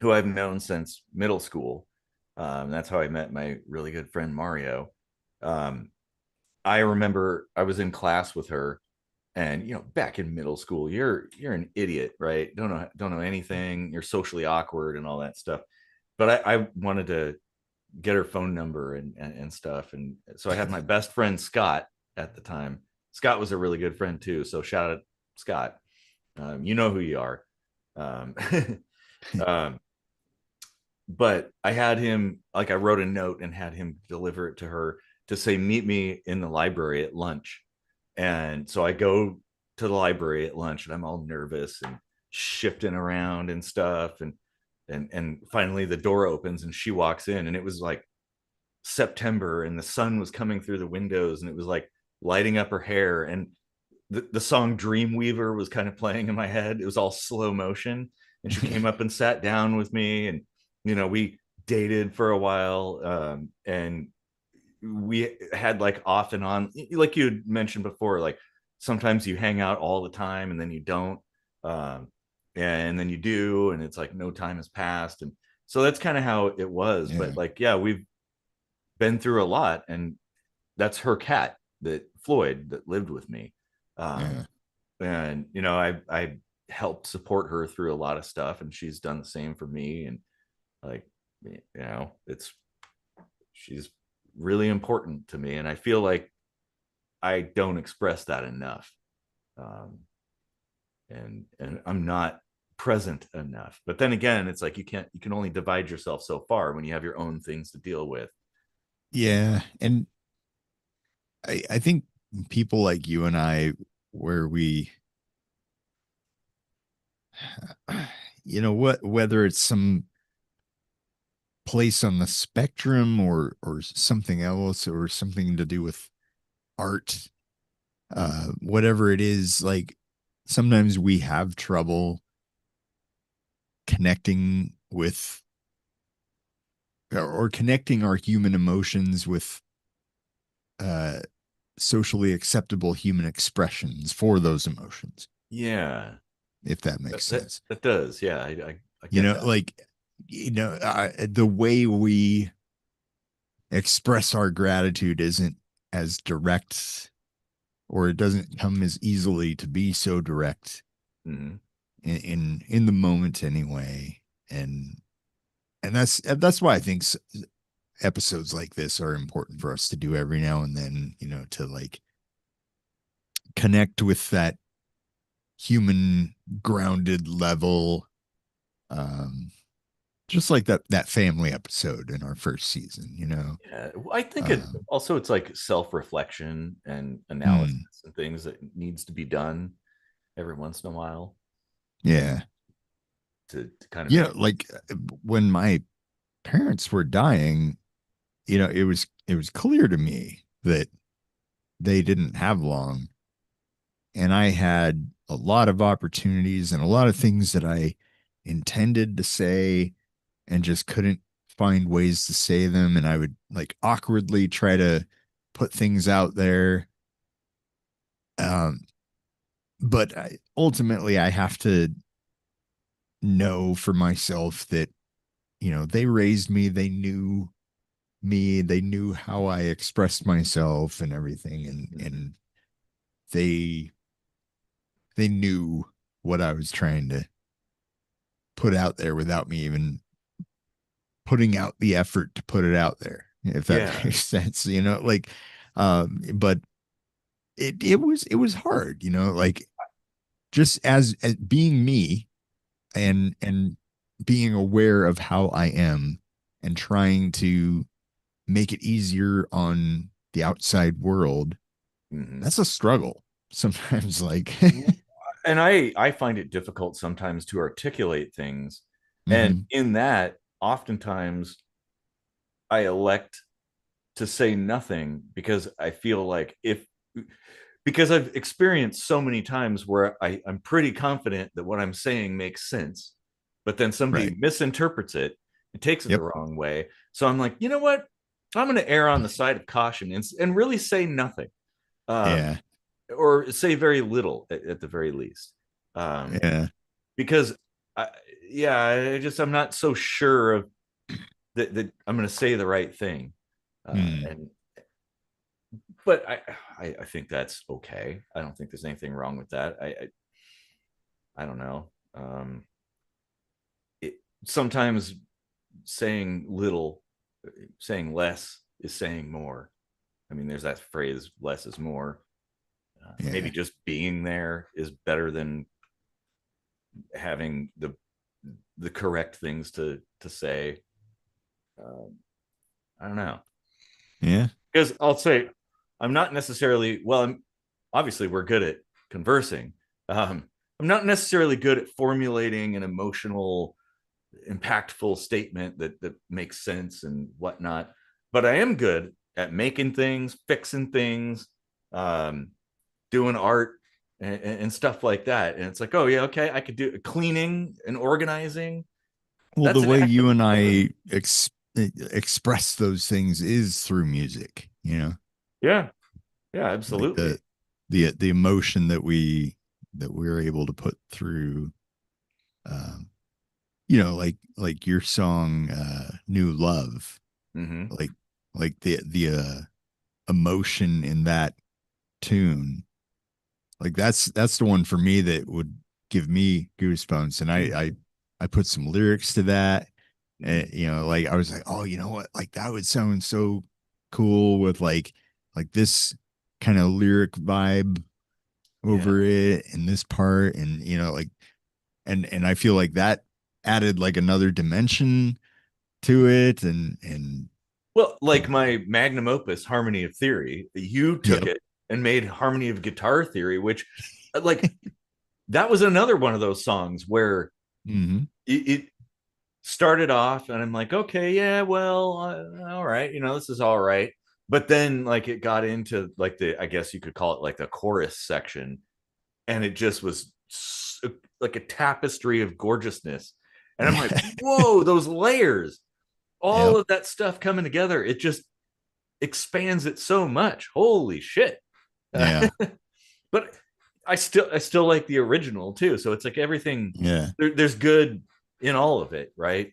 who I've known since middle school. That's how I met my really good friend Mario. Um, I remember I was in class with her, And back in middle school, you're an idiot, right? Don't know anything. You're socially awkward and all that stuff. But I wanted to get her phone number and stuff. And so I had my best friend Scott at the time. Scott was a really good friend too. So shout out Scott. You know who you are. Um, um, but I had him, like, I wrote a note and had him deliver it to her to say, meet me in the library at lunch. And so I go to the library at lunch and I'm all nervous and shifting around and stuff. And finally the door opens and she walks in, and it was like September and the sun was coming through the windows and it was like lighting up her hair. And the song Dreamweaver was kind of playing in my head. It was all slow motion. And she came up and sat down with me, and we dated for a while. And we had like off and on, like you had mentioned before, like sometimes you hang out all the time and then you don't. um, and then you do, and it's like no time has passed. And so that's kind of how it was. Yeah. But like, yeah, we've been through a lot. And that's her cat, that Floyd, that lived with me. Yeah. And I helped support her through a lot of stuff, and she's done the same for me. And like, it's she's really important to me, and I feel like I don't express that enough. um, and I'm not present enough. But then again, it's like you can only divide yourself so far when you have your own things to deal with. Yeah. And I think people like you and I, where we, whether it's some place on the spectrum or something else or something to do with art, whatever it is, like sometimes we have trouble connecting with or connecting our human emotions with uh socially acceptable human expressions for those emotions, Yeah, if that makes that sense. that does. Yeah, I get that. Like, the way we express our gratitude isn't as direct, or it doesn't come as easily to be so direct Mm-hmm. in the moment anyway. And that's why I think episodes like this are important for us to do every now and then, to like connect with that human grounded level. um just like that family episode in our first season. Yeah, I think um it's like self-reflection and analysis hmm, and things that needs to be done every once in a while yeah. to kind of make. Like when my parents were dying, it was clear to me that they didn't have long, and I had a lot of opportunities and a lot of things that I intended to say and just couldn't find ways to say them, and I would like awkwardly try to put things out there. um but ultimately I have to know for myself that they raised me, they knew me, they knew how I expressed myself and everything, and Mhm. and they they knew what I was trying to put out there without me even putting out the effort to put it out there, if that Yeah. makes sense. Like, but it was hard, like just as being me, and being aware of how I am, and trying to make it easier on the outside world. Hmm. That's a struggle sometimes. Like, And I find it difficult sometimes to articulate things. And hmm, in that, oftentimes I elect to say nothing because I feel like because I've experienced so many times where I'm pretty confident that what I'm saying makes sense, but then somebody right. misinterprets it and takes it the Yep. wrong way. So I'm like, you know what? I'm going to err on the side of caution and really say nothing, um, Yeah. or say very little at the very least, um, Yeah. because I, yeah, I'm not so sure of that I'm going to say the right thing, Hmm. and but I think that's okay. I don't think there's anything wrong with that. I don't know. It sometimes saying little, saying less is saying more. I mean, there's that phrase, less is more. Maybe Yeah. just being there is better than having the correct things to say. I don't know. Yeah. Because I'll say I'm not necessarily well. Obviously we're good at conversing. I'm not necessarily good at formulating an emotional, impactful statement that makes sense and whatnot. But I am good at making things, fixing things, um, doing art and stuff like that. And it's like, oh yeah, okay, I could do cleaning and organizing. Well, the That's an way act of you and intelligence. I express those things is through music, you know, Yeah, yeah, like absolutely. the emotion that we're able to put through, um, you know, like your song, "New Love," Mm-hmm. like the emotion in that tune, like that's the one for me that would give me goosebumps, and Mm-hmm. I put some lyrics to that. And Mm-hmm. you know, like I was like, oh, you know what, like that would sound so cool with like this kind of lyric vibe Yeah. over it and this part, and you know, like, and I feel like that added like another dimension to it, and Well, you like know, my magnum opus, Harmony of Theory, you took yep. it and made Harmony of Guitar Theory, which, like, that was another one of those songs where Mm-hmm. it started off and I'm like, okay, yeah, well, all right, this is all right. But then, like, it got into like I guess you could call it like the chorus section, and it just was like a tapestry of gorgeousness. And I'm like, whoa, those layers, all Yep. of that stuff coming together, it just expands it so much. Holy shit. Yeah. But I still like the original too. So it's like everything Yeah. there's good in all of it, right?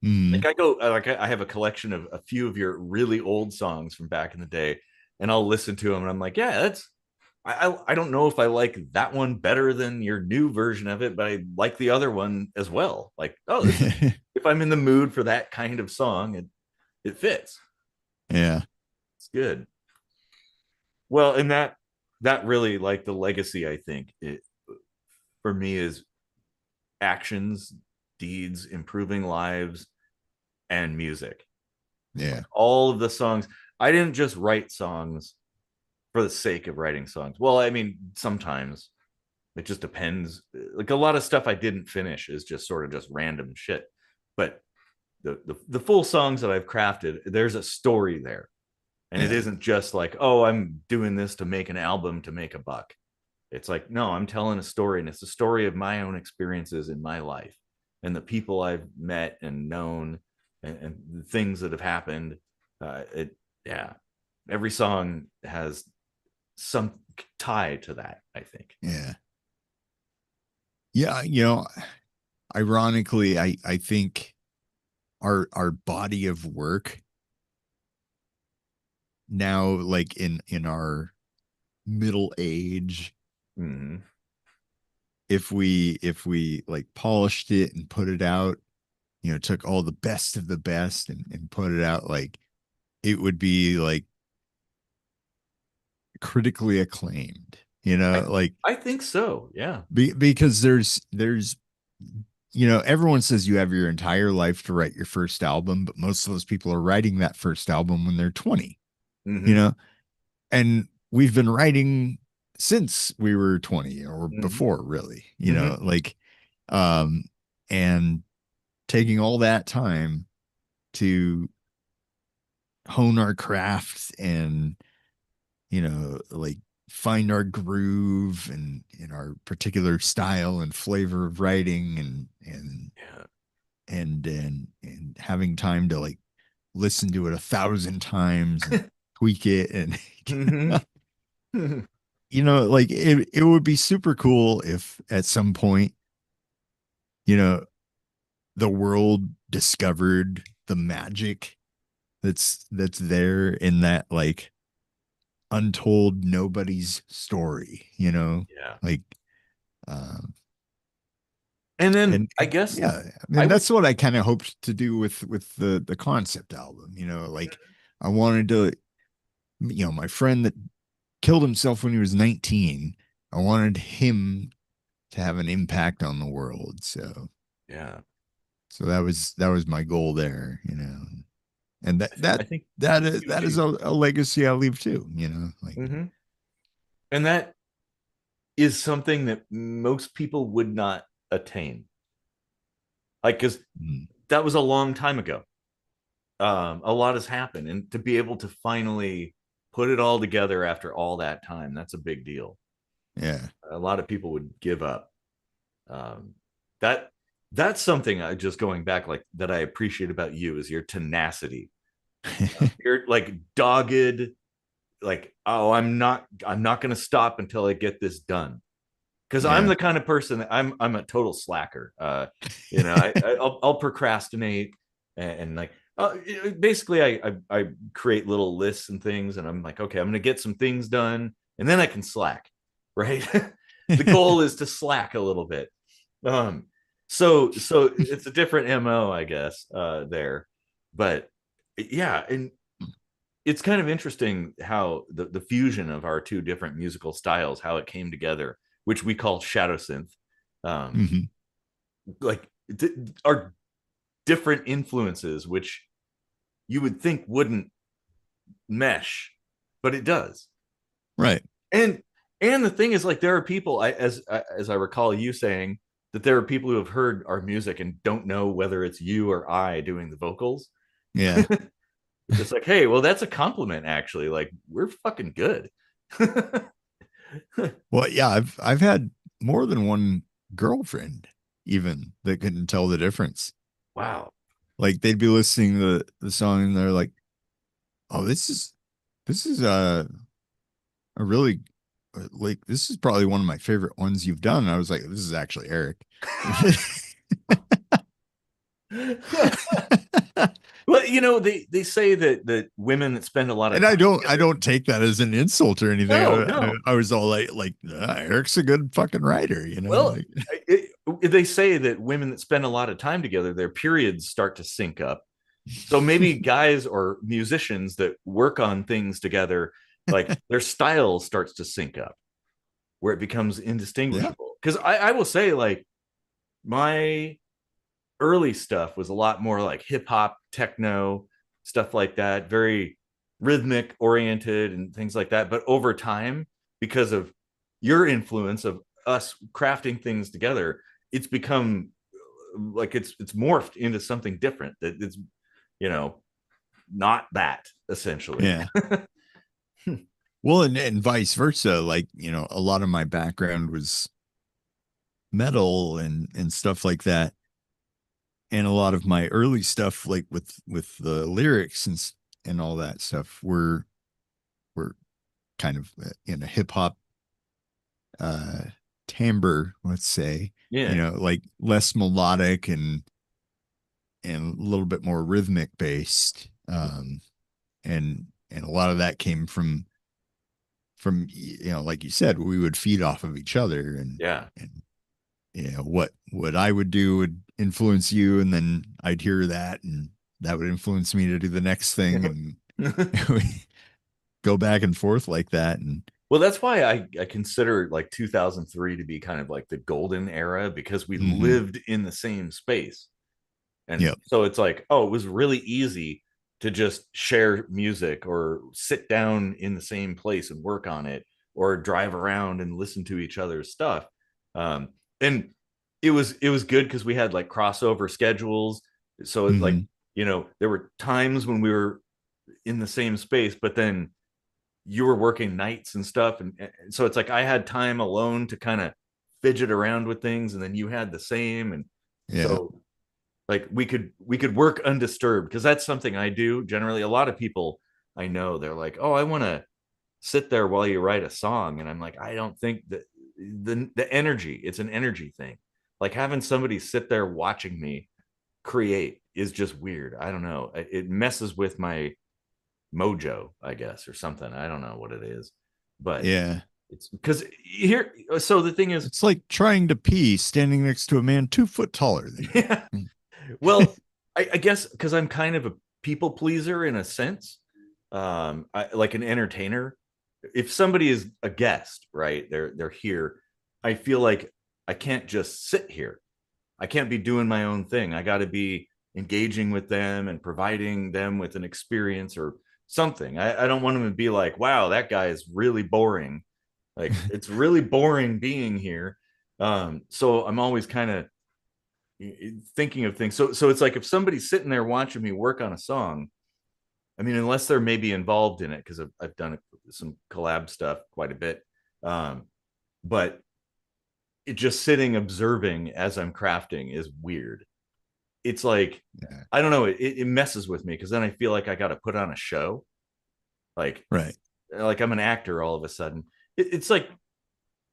Mm-hmm. Like I have a collection of a few of your really old songs from back in the day, and I'll listen to them and I'm like, yeah, that's I don't know if I like that one better than your new version of it, but I like the other one as well. Like, oh, this is if I'm in the mood for that kind of song, it fits. Yeah. It's good. Well, and that really, like, the legacy, I think it for me is actions, deeds, improving lives, and music. Yeah. Like all of the songs. I didn't just write songs for the sake of writing songs. Well, I mean, sometimes it just depends. Like a lot of stuff I didn't finish is just sort of just random shit. But the full songs that I've crafted, there's a story there. And it Yeah. isn't just like, oh, I'm doing this to make an album to make a buck. It's like, no, I'm telling a story, and it's a story of my own experiences in my life and the people I've met and known, and the things that have happened. Yeah, every song has some tie to that, I think. Yeah. Yeah. You know, ironically, I think our body of work now, like in our middle age, Mm-hmm. if we like polished it and put it out, you know, took all the best of the best and put it out, like it would be like critically acclaimed, you I know, like I think so. Yeah. because there's you know, everyone says you have your entire life to write your first album, but most of those people are writing that first album when they're 20, you Mm-hmm. know, and we've been writing since we were 20 or Mm-hmm. before, really, you Mm-hmm. know, like, um, and taking all that time to hone our craft and, you know, like find our groove and in our particular style and flavor of writing Yeah. and having time to like listen to it 1,000 times and tweak it and Mm-hmm. you know, like it would be super cool if at some point, you know, the world discovered the magic that's there in that like untold nobody's story, you know, Yeah. like, um, And then and I guess yeah, I and would, that's what I kind of hoped to do with the concept album, you know, like I wanted to, you know, my friend that killed himself when he was 19, I wanted him to have an impact on the world. yeah, So that was my goal there, you know. And I think that is a legacy I leave too, you know, like mm-hmm. And that is something that most people would not attain. Like, because mm, that was a long time ago. A lot has happened, and to be able to finally put it all together after all that time, that's a big deal. yeah. A lot of people would give up. Um, that that's something I just going back like that I appreciate about you is your tenacity. You're like dogged, like, oh, I'm not going to stop until I get this done. Because I'm Yeah. the kind of person that I'm a total slacker. You know, I'll procrastinate and like basically I create little lists and things, and I'm like, okay, I'm gonna get some things done, and then I can slack, right? The goal is to slack a little bit. Um, so it's a different MO, I guess, there, but yeah, and it's kind of interesting how the fusion of our two different musical styles, how it came together, which we call shadow synth, um, Mhm. like are different influences, which you would think wouldn't mesh, but it does. Right. And and the thing is, like, there are people, as I recall you saying that there are people who have heard our music and don't know whether it's you or I doing the vocals. Yeah. It's just like, hey, well, that's a compliment, actually. Like, we're fucking good. Well, yeah, I've had more than one girlfriend even that couldn't tell the difference. Wow. Like they'd be listening to the song and they're like, "Oh, this is a really like this is probably one of my favorite ones you've done." And I was like, "This is actually Eric." Well, you know, they say that women that spend a lot of And time I together. don't take that as an insult or anything. No, no. I was all like Eric's a good fucking writer, you know? Well, Like, they say that women that spend a lot of time together, their periods start to sync up. So maybe guys or musicians that work on things together, like their style starts to sync up, where it becomes yeah. indistinguishable. Because I will say, like, my early stuff was a lot more like hip hop, techno, stuff like that, very rhythmic oriented and things like that. But over time, because of your influence of us crafting things together, it's become like it's morphed into something different that it's, you know, not that essentially. Yeah. Well, and vice versa. Like, you know, a lot of my background was metal and stuff like that. And a lot of my early stuff, like with the lyrics and all that stuff, were kind of in a hip hop uh timbre, let's say, you Yeah. know, like less melodic and a little bit more rhythmic based. And a lot of that came from you know, like you said, we would feed off of each other Yeah. and you know what I would do would influence you, and then I'd hear that, and that would influence me to do the next thing, and we go back and forth like that. And Well, that's why I consider like 2003 to be kind of like the golden era because we mm-hmm. lived in the same space. And Yep. so it's like, oh, it was really easy to just share music or sit down in the same place and work on it or drive around and listen to each other's stuff. Um, and it was good because we had like crossover schedules. So it's like, Mm-hmm. you know, there were times when we were in the same space, but then you were working nights and stuff. And so it's like I had time alone to kind of fidget around with things, and then you had the same. And Yeah. so like we could work undisturbed because that's something I do generally. A lot of people I know, they're like, oh, I want to sit there while you write a song, and I'm like, I don't think that the energy, it's an energy thing. Like having somebody sit there watching me create is just weird. I don't know, it messes with my mojo, I guess, or something. I don't know what it is, but Yeah. it's because here. So the thing is, It's like trying to pee standing next to a man 2 foot taller than yeah. you. Well, I guess because I'm kind of a people pleaser in a sense, like an entertainer. If somebody is a guest, right, they're here, I feel like I can't just sit here. I can't be doing my own thing. I got to be engaging with them and providing them with an experience or something. I don't want them to be like, wow, that guy is really boring. Like it's really boring being here. So I'm always kind of thinking of things. So it's like if somebody's sitting there watching me work on a song, I mean, unless they're maybe involved in it, because I've done some collab stuff quite a bit. But it just sitting observing as I'm crafting is weird. It's like, Yeah. I don't know, it messes with me because then I feel like I got to put on a show. Like, Right. like I'm an actor all of a sudden. It's like,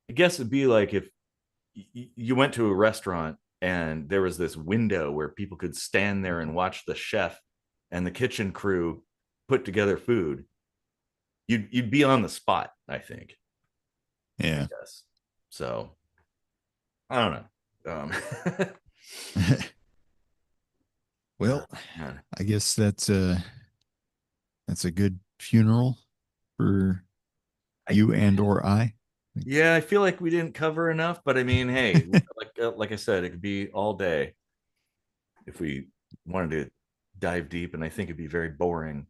I guess it'd be like if you went to a restaurant and there was this window where people could stand there and watch the chef and the kitchen crew put together food. You'd be on the spot, I think. I Yeah. guess. So I don't know. Well, Man. I guess that's a good funeral for I, you and or I. yeah, I feel like we didn't cover enough, but I mean, hey, like I said, it could be all day if we wanted to dive deep, and I think it'd be very boring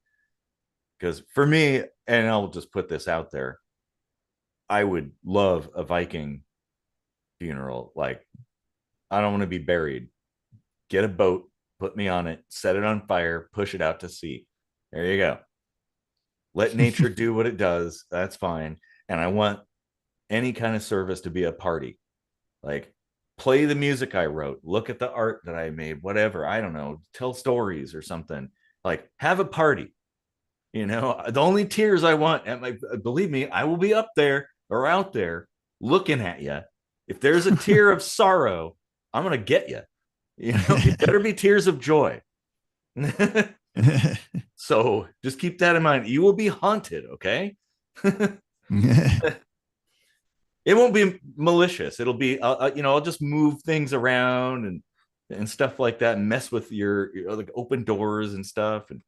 because for me, and I'll just put this out there, I would love a Viking funeral. Like, I don't want to be buried. Get a boat, put me on it, set it on fire, push it out to sea. There you go. Let nature do what it does. That's fine. And I want any kind of service to be a party. Like, play the music I wrote, look at the art that I made, whatever. I don't know, tell stories or something. Like, have a party. The only tears I want at my, believe me, I will be up there or out there looking at you. If there's a tear of sorrow, I'm going to get you. It better be tears of joy. So just keep that in mind. You will be haunted, okay? It won't be malicious. It'll be, I'll just move things around and stuff like that, and mess with your like open doors and stuff, and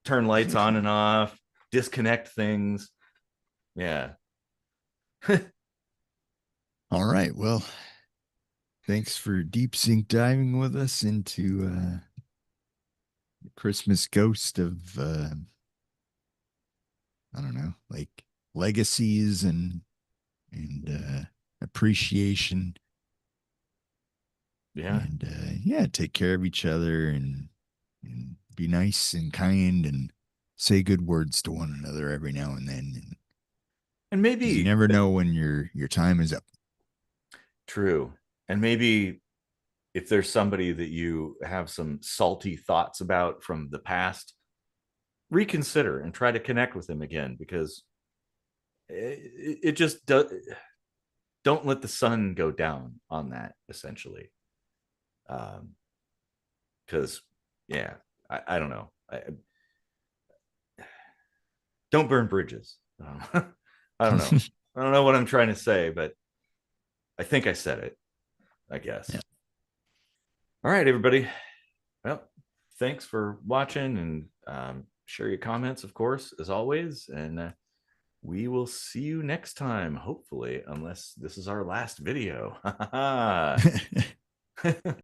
turn lights on and off, disconnect things. Yeah. All right. Well, thanks for deep sink diving with us into the Christmas ghost of I don't know, like legacies and appreciation. Yeah. And yeah, take care of each other and be nice and kind and say good words to one another every now and then. And Because you maybe, never know when your time is up. true. And maybe if there's somebody that you have some salty thoughts about from the past, reconsider and try to connect with them again, because it just does. Don't let the sun go down on that, essentially. Because, yeah, I don't know. Don't burn bridges. I don't know. I don't know what I'm trying to say, but I think I said it, I guess. Yeah. All right, everybody. Well, thanks for watching, and share your comments, of course, as always. And we will see you next time, hopefully, unless this is our last video.